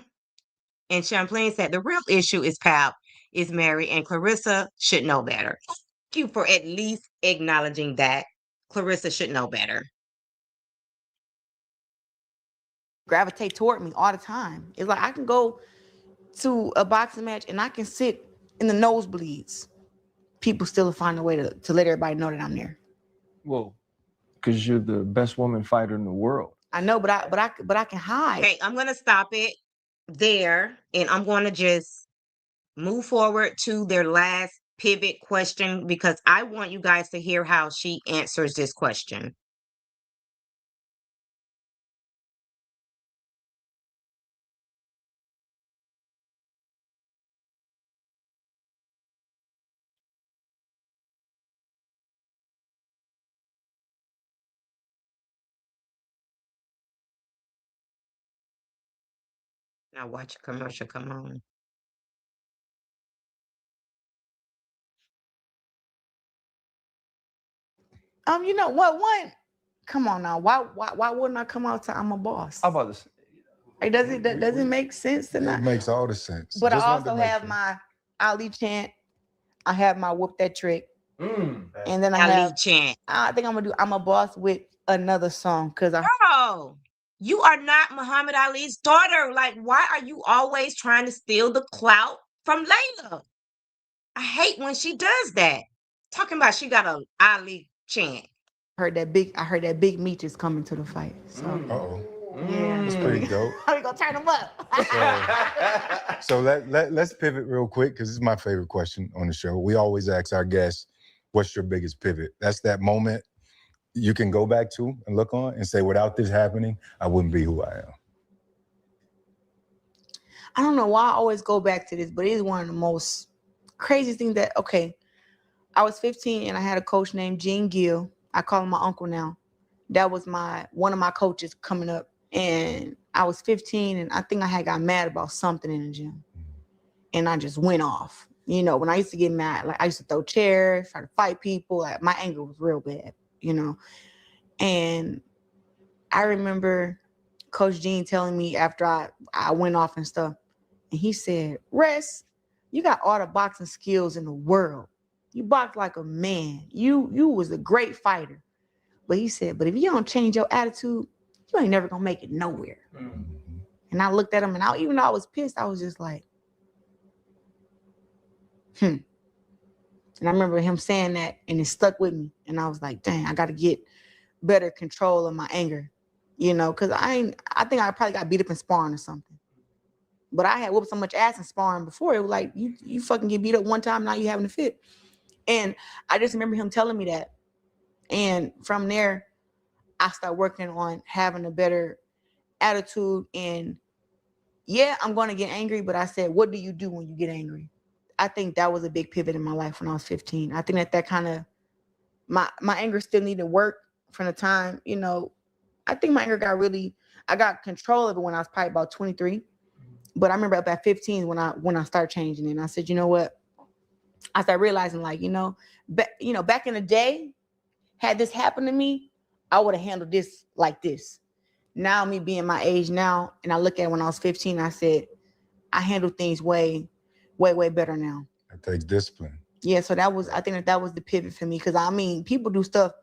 Speaker 1: And Champlain said the real issue is Pap is married and Clarissa should know better. Thank you for at least acknowledging that. Clarissa should know better.
Speaker 5: Gravitate toward me all the time. It's like I can go to a boxing match and I can sit in the nosebleeds. People still find a way to let everybody know that I'm there.
Speaker 2: Well, because you're the best woman fighter in the world.
Speaker 5: I know, but I can hide.
Speaker 1: Okay, I'm gonna stop it there and I'm gonna just move forward to their last pivot question because I want you guys to hear how she answers this question. Now watch a commercial come on.
Speaker 5: You know what? One, come on now. Why wouldn't I come out to I'm a boss?
Speaker 2: How about this?
Speaker 5: Like, does it make sense to
Speaker 4: It
Speaker 5: not?
Speaker 4: makes all the sense.
Speaker 5: But I
Speaker 4: Just wanted to
Speaker 5: also
Speaker 4: make
Speaker 5: have
Speaker 4: sure.
Speaker 5: my Ali chant. I have my whoop that trick,
Speaker 2: Mm.
Speaker 5: and then I
Speaker 1: Ali
Speaker 5: have.
Speaker 1: chant.
Speaker 5: I think I'm gonna do I'm a boss with another song because I.
Speaker 1: Girl, you are not Muhammad Ali's daughter. Like, why are you always trying to steal the clout from Layla? I hate when she does that. Talking about she got a Ali chant.
Speaker 5: I heard that big Meech is coming to the fight. So
Speaker 4: Uh-oh.
Speaker 5: yeah,
Speaker 4: That's pretty dope.
Speaker 5: we gonna turn him up.
Speaker 4: So let's pivot real quick because this is my favorite question on the show. We always ask our guests, what's your biggest pivot? That's that moment you can go back to and look on and say, without this happening, I wouldn't be who I am.
Speaker 5: I don't know why I always go back to this, but it is one of the most craziest things that, okay, I was 15 and I had a coach named Gene Gill. I call him my uncle now. That was one of my coaches coming up. And I was 15 and I think I had got mad about something in the gym. And I just went off. You know, when I used to get mad, like I used to throw chairs, try to fight people. Like my anger was real bad, you know. And I remember Coach Gene telling me after I went off and stuff, and he said, Rest, you got all the boxing skills in the world. You box like a man. You was a great fighter. But he said, but if you don't change your attitude, you ain't never gonna make it nowhere. Mm-hmm. And I looked at him, and even though I was pissed, I was just like, And I remember him saying that, and it stuck with me. And I was like, dang, I got to get better control of my anger, you know, because I think I probably got beat up in sparring or something. But I had whooped so much ass in sparring before. It was like, you fucking get beat up one time, now you having a fit. And I just remember him telling me that. And from there, I started working on having a better attitude. And yeah, I'm going to get angry. But I said, what do you do when you get angry? I think that was a big pivot in my life when I was 15. I think that kind of, my anger still needed work from the time, you know, I think my anger I got control of it when I was probably about 23. But I remember up at 15 when I started changing it. And I said, you know what? I started realizing, like, back in the day, had this happened to me, I would have handled this like this. Now, me being my age now, and I look at it when I was 15, I said, I handle things way, way, way better now.
Speaker 4: It takes discipline.
Speaker 5: Yeah, so I think that was the pivot for me. Because, I mean, people do stuff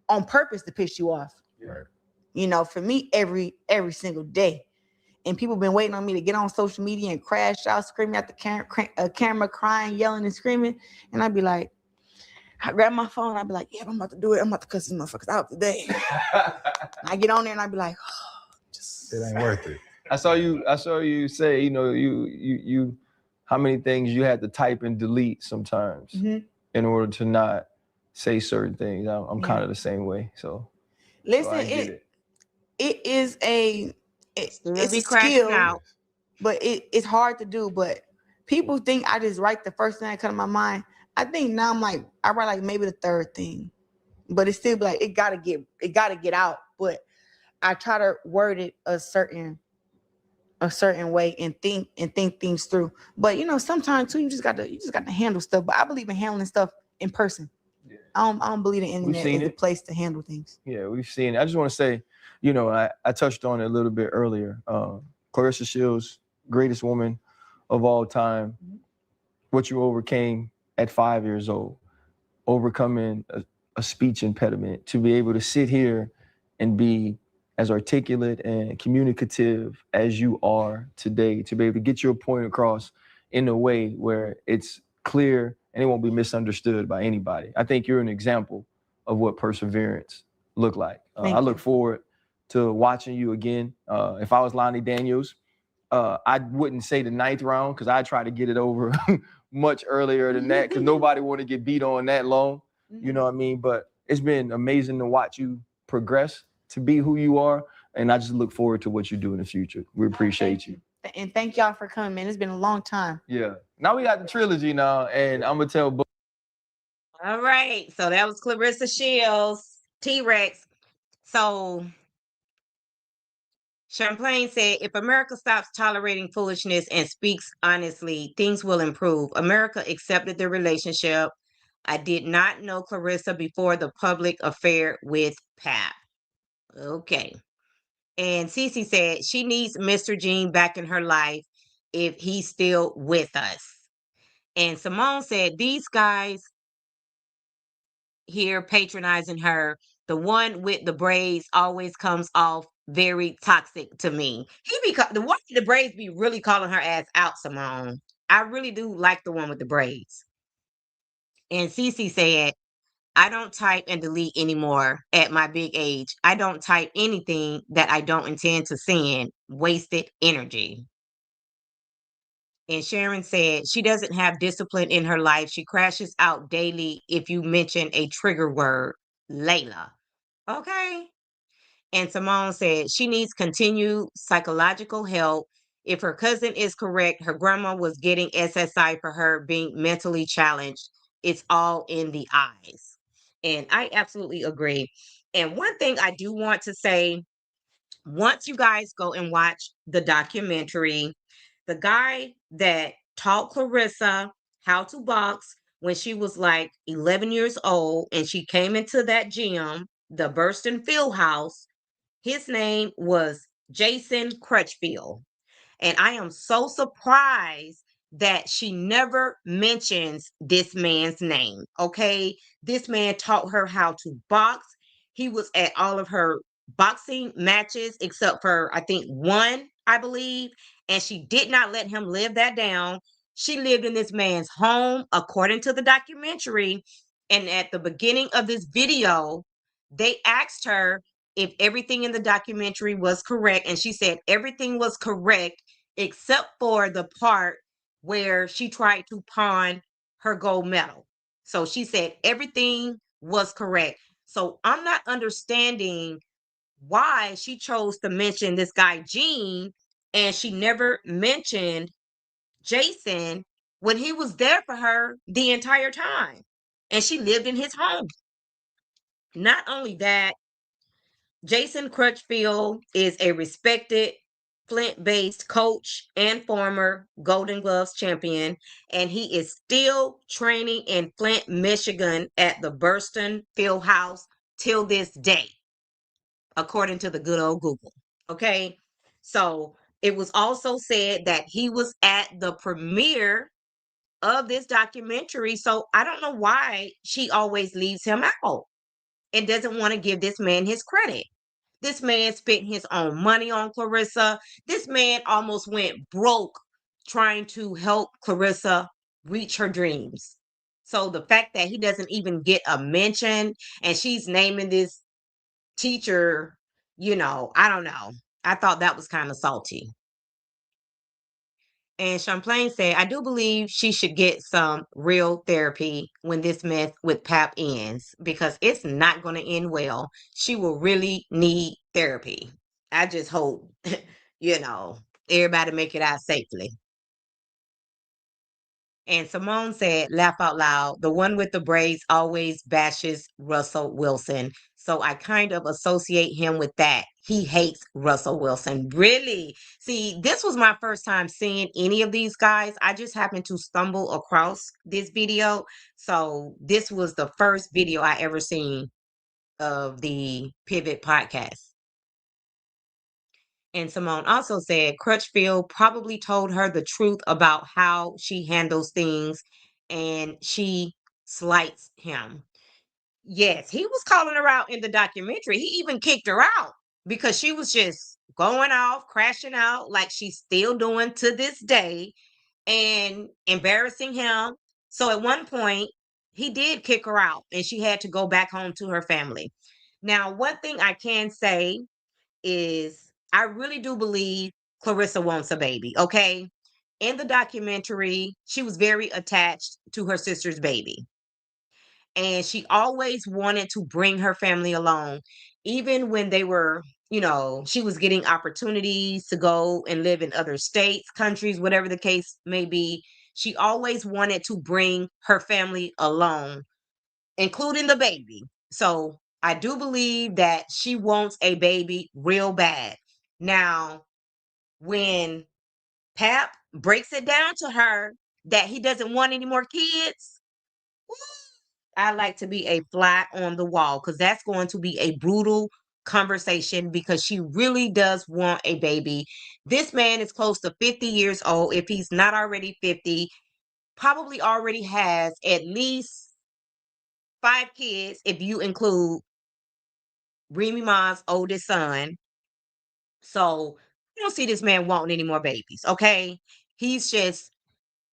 Speaker 5: on purpose to piss you off.
Speaker 4: Right.
Speaker 5: You know, for me, every single day. And people been waiting on me to get on social media and crash out, screaming at the camera, crying, yelling and screaming. And I'd be like, I grab my phone. I'd be like, yeah, I'm about to do it. I'm about to cuss these motherfuckers out today. I get on there and I'd be like,
Speaker 4: It ain't worth it.
Speaker 2: I saw you say, you how many things you had to type and delete sometimes in order to not say certain things. I'm kind of the same way. So
Speaker 5: listen,
Speaker 2: I get it.
Speaker 5: It is
Speaker 1: Still
Speaker 5: it's
Speaker 1: be
Speaker 5: a
Speaker 1: crashing
Speaker 5: skill,
Speaker 1: out.
Speaker 5: but it's hard to do. But people think I just write the first thing that comes to my mind. I think now I'm like, I write like maybe the third thing, but it's still like it gotta get out. But I try to word it a certain way and think things through. But sometimes too, you just got to handle stuff. But I believe in handling stuff in person.
Speaker 2: Yeah.
Speaker 5: I don't believe the internet is the place to handle things.
Speaker 2: Yeah, we've seen it. I just want to say, I touched on it a little bit earlier. Clarissa Shields, greatest woman of all time. What you overcame at 5 years old, overcoming a speech impediment, to be able to sit here and be as articulate and communicative as you are today, to be able to get your point across in a way where it's clear and it won't be misunderstood by anybody. I think you're an example of what perseverance look like. I look forward to watching you again. If I was Lonnie Daniels, I wouldn't say the 9th round, because I try to get it over much earlier than that, because nobody want to get beat on that long. You know what I mean? But it's been amazing to watch you progress to be who you are. And I just look forward to what you do in the future. We appreciate you.
Speaker 5: And thank y'all for coming, man. It's been a long time.
Speaker 2: Yeah. Now we got the trilogy now, and I'm going to tell.
Speaker 1: All right. So that was Clarissa Shields, T-Rex. So Champlain said, if America stops tolerating foolishness and speaks honestly, things will improve. America accepted the relationship. I did not know Clarissa before the public affair with Pap. Okay. And Cece said she needs Mr. Gene back in her life if he's still with us. And Simone said, these guys here patronizing her, the one with the braids always comes off very toxic to me. The one with the braids be really calling her ass out, Simone. I really do like the one with the braids. And Cece said, I don't type and delete anymore at my big age. I don't type anything that I don't intend to send. Wasted energy. And Sharon said she doesn't have discipline in her life. She crashes out daily if you mention a trigger word, Layla. Okay. And Simone said she needs continued psychological help. If her cousin is correct, her grandma was getting SSI for her being mentally challenged. It's all in the eyes. And I absolutely agree. And one thing I do want to say, once you guys go and watch the documentary, the guy that taught Clarissa how to box when she was like 11 years old and she came into that gym, the Burston Field House, his name was Jason Crutchfield. And I am so surprised that she never mentions this man's name. Okay. This man taught her how to box. He was at all of her boxing matches, except for, I think, one, I believe. And she did not let him live that down. She lived in this man's home, according to the documentary. And at the beginning of this video, they asked her if everything in the documentary was correct. And she said everything was correct except for the part where she tried to pawn her gold medal. So she said everything was correct. So I'm not understanding why she chose to mention this guy, Gene, and she never mentioned Jason when he was there for her the entire time. And she lived in his home. Not only that, Jason Crutchfield is a respected Flint-based coach and former Golden Gloves champion, and he is still training in Flint, Michigan at the Burston Field House till this day, according to the good old Google. Okay, so it was also said that he was at the premiere of this documentary, so I don't know why she always leaves him out and doesn't want to give this man his credit. This man spent his own money on Clarissa. This man almost went broke trying to help Clarissa reach her dreams. So the fact that he doesn't even get a mention and she's naming this teacher, I don't know. I thought that was kind of salty. And Champlain said, I do believe she should get some real therapy when this mess with Pap ends because it's not going to end well. She will really need therapy. I just hope, everybody make it out safely. And Simone said, laugh out loud, the one with the braids always bashes Russell Wilson. So I kind of associate him with that. He hates Russell Wilson. Really? See, this was my first time seeing any of these guys. I just happened to stumble across this video. So this was the first video I ever seen of the Pivot podcast. And Simone also said Crutchfield probably told her the truth about how she handles things and she slights him. Yes, he was calling her out in the documentary. He even kicked her out because she was just going off, crashing out like she's still doing to this day and embarrassing him. So at one point, he did kick her out and she had to go back home to her family. Now, one thing I can say is I really do believe Clarissa wants a baby, okay? In the documentary, she was very attached to her sister's baby. And she always wanted to bring her family along, even when they were, she was getting opportunities to go and live in other states, countries, whatever the case may be. She always wanted to bring her family along, including the baby. So I do believe that she wants a baby real bad. Now, when Pap breaks it down to her that he doesn't want any more kids, I like to be a fly on the wall because that's going to be a brutal conversation because she really does want a baby. This man is close to 50 years old. If he's not already 50, probably already has at least 5 kids if you include Remy Ma's oldest son. So I don't see this man wanting any more babies. Okay. He's just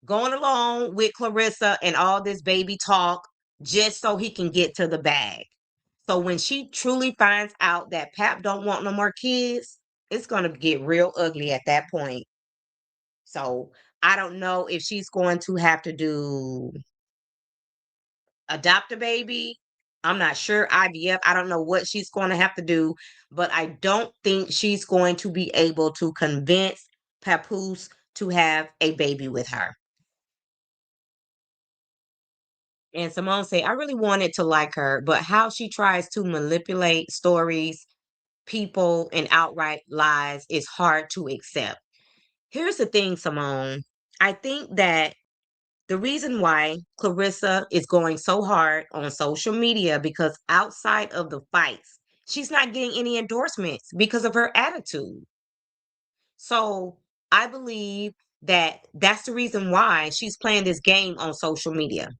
Speaker 1: going along with Clarissa and all this baby talk just so he can get to the bag. So when she truly finds out that Pap don't want no more kids, it's going to get real ugly at that point. So I don't know if she's going to have to adopt a baby. I'm not sure. IVF. I don't know what she's going to have to do, but I don't think she's going to be able to convince Papoose to have a baby with her. And Simone said, I really wanted to like her, but how she tries to manipulate stories, people, and outright lies is hard to accept. Here's the thing, Simone. I think that the reason why Clarissa is going so hard on social media because outside of the fights, she's not getting any endorsements because of her attitude. So I believe that that's the reason why she's playing this game on social media.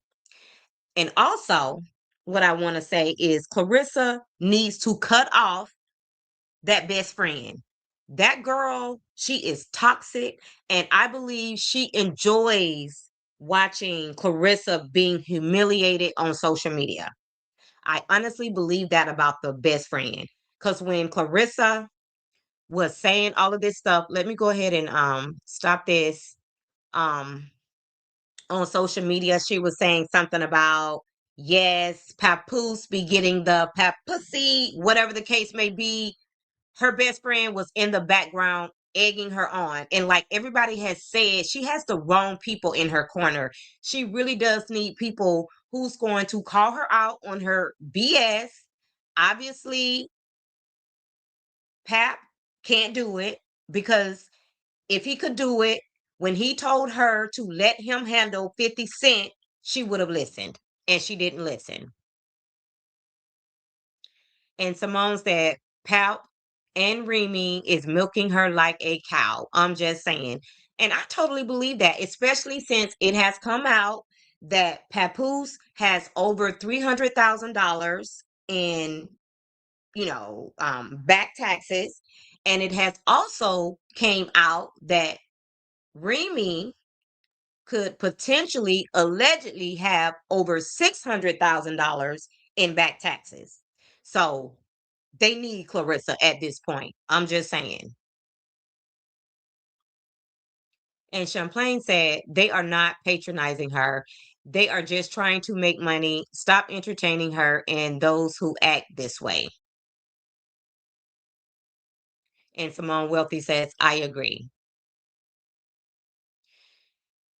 Speaker 1: And also, what I want to say is Clarissa needs to cut off that best friend. That girl, she is toxic. And I believe she enjoys watching Clarissa being humiliated on social media. I honestly believe that about the best friend. Because when Clarissa was saying all of this stuff, let me go ahead and stop this. Um on social media, she was saying something about, yes, Papoose be getting the papussy, whatever the case may be. Her best friend was in the background egging her on. And like everybody has said, she has the wrong people in her corner. She really does need people who's going to call her out on her BS. Obviously, Pap can't do it because if he could do it, when he told her to let him handle 50 Cent, she would have listened. And she didn't listen. And Simone said, Pout and Remy is milking her like a cow. I'm just saying. And I totally believe that, especially since it has come out that Papoose has over $300,000 in, back taxes. And it has also came out that Remy could potentially, allegedly have over $600,000 in back taxes. So they need Clarissa at this point. I'm just saying. And Champlain said they are not patronizing her. They are just trying to make money. Stop entertaining her and those who act this way. And Simone Wealthy says, I agree.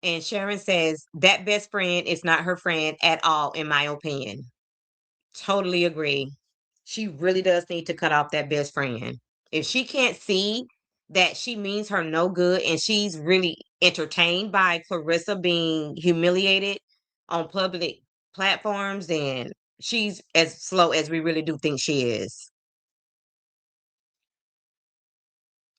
Speaker 1: And Sharon says, that best friend is not her friend at all, in my opinion. Totally agree. She really does need to cut off that best friend. If she can't see that she means her no good and she's really entertained by Clarissa being humiliated on public platforms, then she's as slow as we really do think she is.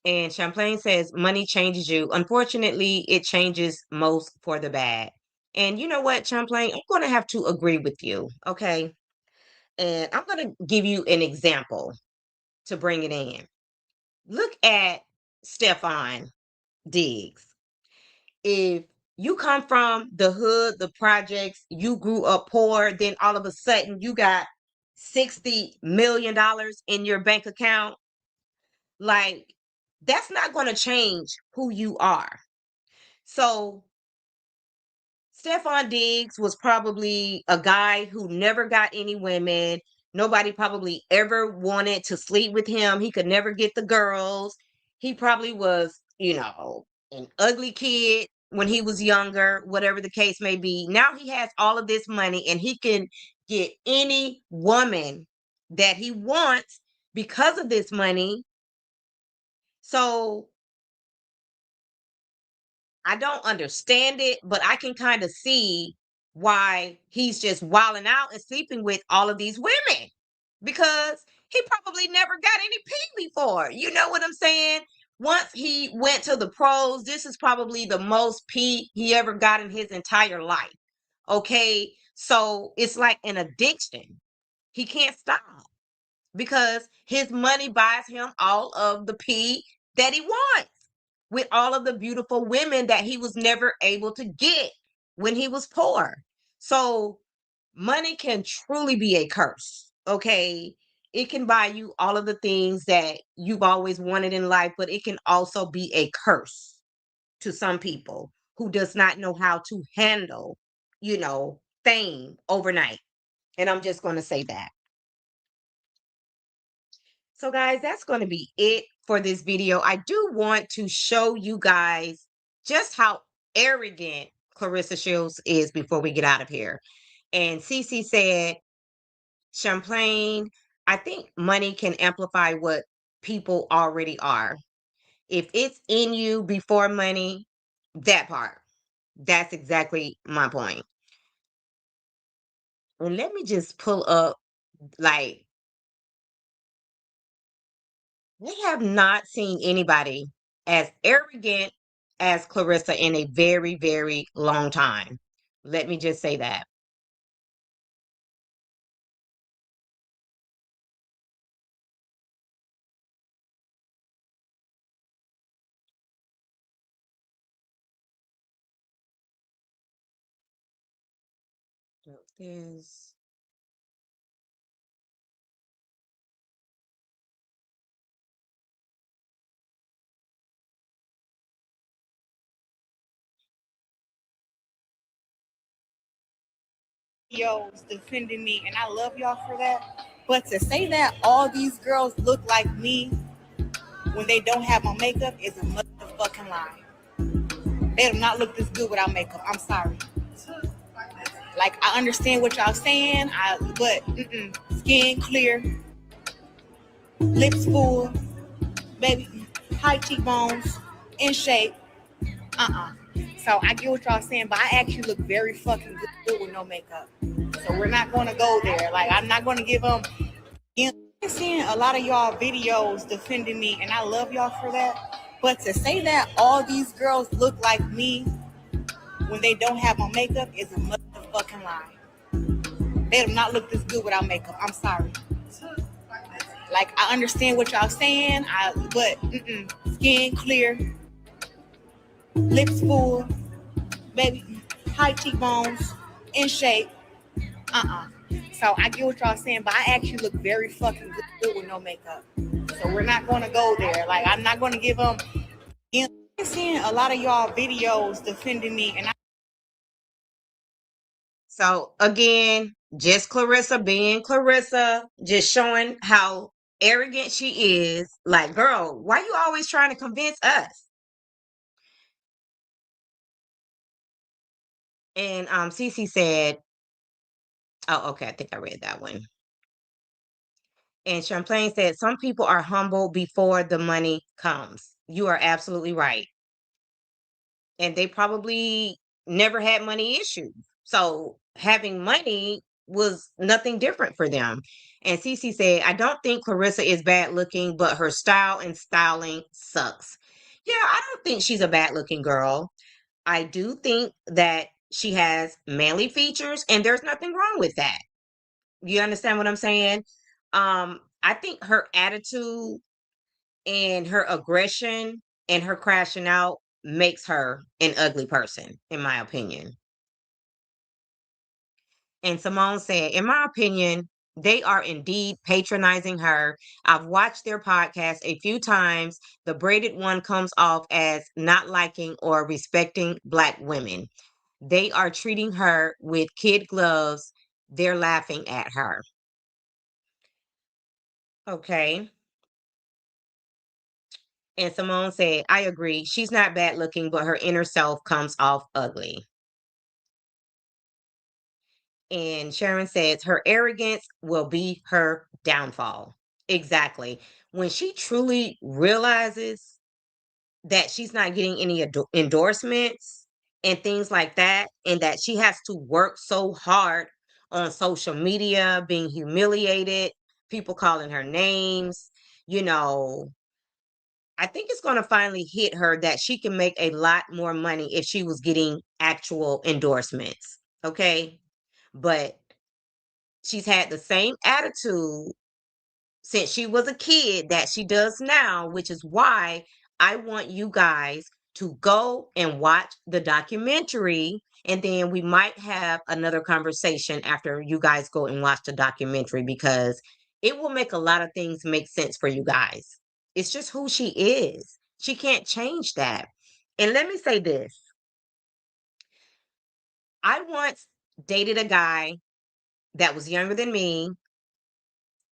Speaker 1: And Champlain says, money changes you. Unfortunately, it changes most for the bad. And you know what, Champlain? I'm going to have to agree with you. Okay. And I'm going to give you an example to bring it in. Look at Stefan Diggs. If you come from the hood, the projects, you grew up poor, then all of a sudden you got $60 million in your bank account, like that's not going to change who you are. So Stefan Diggs was probably a guy who never got any women. Nobody probably ever wanted to sleep with him. He could never get the girls. He probably was, an ugly kid when he was younger, whatever the case may be. Now he has all of this money and he can get any woman that he wants because of this money. So I don't understand it, but I can kind of see why he's just wilding out and sleeping with all of these women because he probably never got any pee before. You know what I'm saying? Once he went to the pros, this is probably the most pee he ever got in his entire life. Okay. So it's like an addiction. He can't stop because his money buys him all of the pee that he wants with all of the beautiful women that he was never able to get when he was poor. So money can truly be a curse. Okay. It can buy you all of the things that you've always wanted in life, but it can also be a curse to some people who does not know how to handle, fame overnight. And I'm just going to say that. So guys, that's going to be it for this video. I do want to show you guys just how arrogant Clarissa Shields is before we get out of here. And Cece said, Champlain, I think money can amplify what people already are. If it's in you before money, that part, that's exactly my point. And let me just pull up, like, we have not seen anybody as arrogant as Clarissa in a very, very long time. Let me just say that. So there's
Speaker 5: Videos defending me, and I love y'all for that. But to say that all these girls look like me when they don't have my makeup is a motherfucking lie. They do not look this good without makeup. I'm sorry. Like, I understand what y'all saying, but skin clear, lips full, baby, high cheekbones, in shape. So I get what y'all saying, but I actually look very fucking good with no makeup. So we're not going to go there. Like, I'm not going to give them. I'm seeing a lot of y'all videos defending me, and I love y'all for that. But to say that all these girls look like me when they don't have my makeup is a motherfucking lie. They do not look this good without makeup. I'm sorry. Like, I understand what y'all saying, but skin clear, lips full, baby, high cheekbones, in shape. So I get what y'all saying, but I actually look very fucking good with no makeup. So we're not gonna go there. Like I'm not gonna give them. You know, I'm seeing a lot of y'all videos defending me, and
Speaker 1: So again, just Clarissa being Clarissa, just showing how arrogant she is. Like, girl, why you always trying to convince us? And Cece said, oh, okay, I think I read that one. And Champlain said, some people are humble before the money comes. You are absolutely right. And they probably never had money issues. So having money was nothing different for them. And Cece said, I don't think Clarissa is bad looking, but her style and styling sucks. Yeah, I don't think she's a bad looking girl. I do think that she has manly features, and there's nothing wrong with that. You understand what I'm saying? I think her attitude and her aggression and her crashing out makes her an ugly person, in my opinion. And Simone said, in my opinion, they are indeed patronizing her. I've watched their podcast a few times. The braided one comes off as not liking or respecting Black women. They are treating her with kid gloves. They're laughing at her. Okay. And Simone said, I agree. She's not bad looking, but her inner self comes off ugly. And Sharon says, her arrogance will be her downfall. Exactly. When she truly realizes that she's not getting any endorsements and things like that, and that she has to work so hard on social media, being humiliated, people calling her names, you know, I think it's going to finally hit her that she can make a lot more money if she was getting actual endorsements. Okay. But she's had the same attitude since she was a kid that she does now, which is why I want you guys to go and watch the documentary. And then we might have another conversation after you guys go and watch the documentary, because it will make a lot of things make sense for you guys. It's just who she is. She can't change that. And let me say this, I once dated a guy that was younger than me.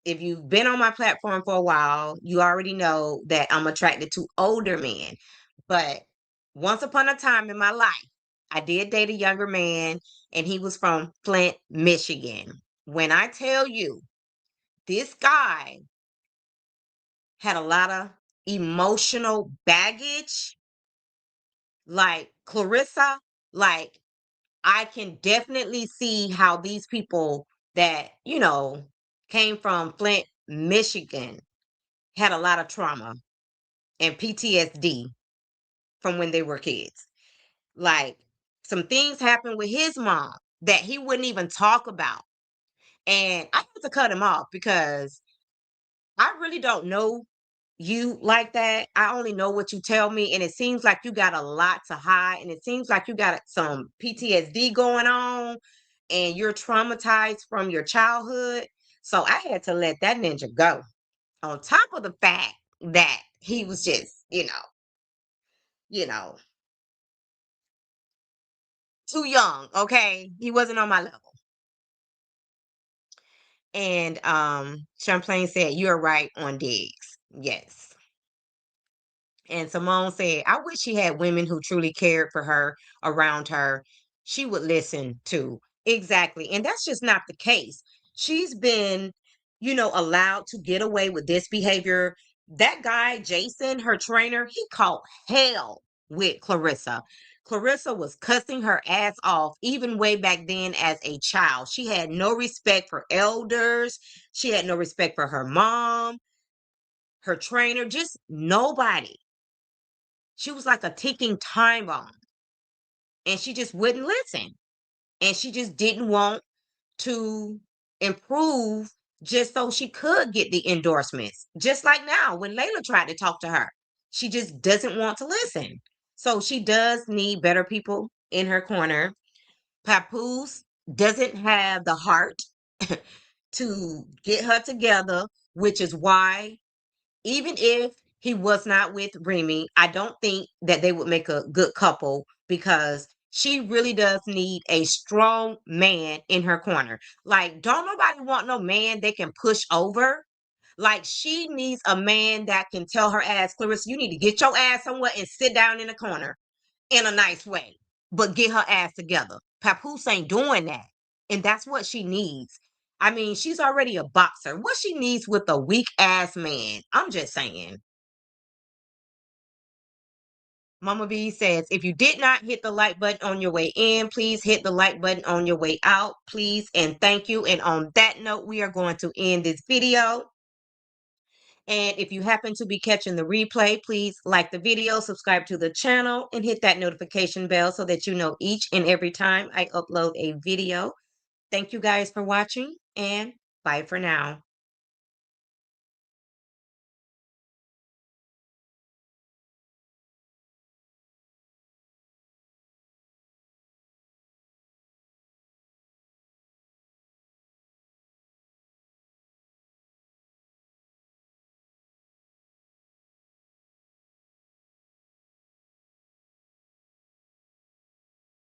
Speaker 1: If you've been on my platform for a while, you already know that I'm attracted to older men. But once upon a time in my life, I did date a younger man, and he was from Flint, Michigan. When I tell you, this guy had a lot of emotional baggage, like Clarissa, like I can definitely see how these people that, came from Flint, Michigan had a lot of trauma and PTSD from when they were kids. Like some things happened with his mom that he wouldn't even talk about. And I had to cut him off because I really don't know you like that. I only know what you tell me. And it seems like you got a lot to hide. And it seems like you got some PTSD going on and you're traumatized from your childhood. So I had to let that ninja go. On top of the fact that he was just, you know, too young, okay? He wasn't on my level. And Champlain said, you're right on Diggs. Yes. And Simone said, I wish she had women who truly cared for her around her. She would listen to. Exactly. And that's just not the case. She's been, allowed to get away with this behavior. That guy, Jason, her trainer, he caught hell with Clarissa. Clarissa was cussing her ass off even way back then as a child. She had no respect for elders. She had no respect for her mom, her trainer, just nobody. She was like a ticking time bomb, and she just wouldn't listen. And she just didn't want to improve just so she could get the endorsements. Just like now when Layla tried to talk to her, she just doesn't want to listen. So she does need better people in her corner. Papoose doesn't have the heart to get her together, which is why, even if he was not with Remy, I don't think that they would make a good couple because she really does need a strong man in her corner. Like, don't nobody want no man they can push over. Like, she needs a man that can tell her ass, Clarissa, you need to get your ass somewhere and sit down in the corner in a nice way, but get her ass together. Papoose ain't doing that. And that's what she needs. I mean, she's already a boxer. What she needs with a weak ass man? I'm just saying. Mama B says, if you did not hit the like button on your way in, please hit the like button on your way out, please. And thank you. And on that note, we are going to end this video. And if you happen to be catching the replay, please like the video, subscribe to the channel, and hit that notification bell so that you know each and every time I upload a video. Thank you guys for watching, and bye for now.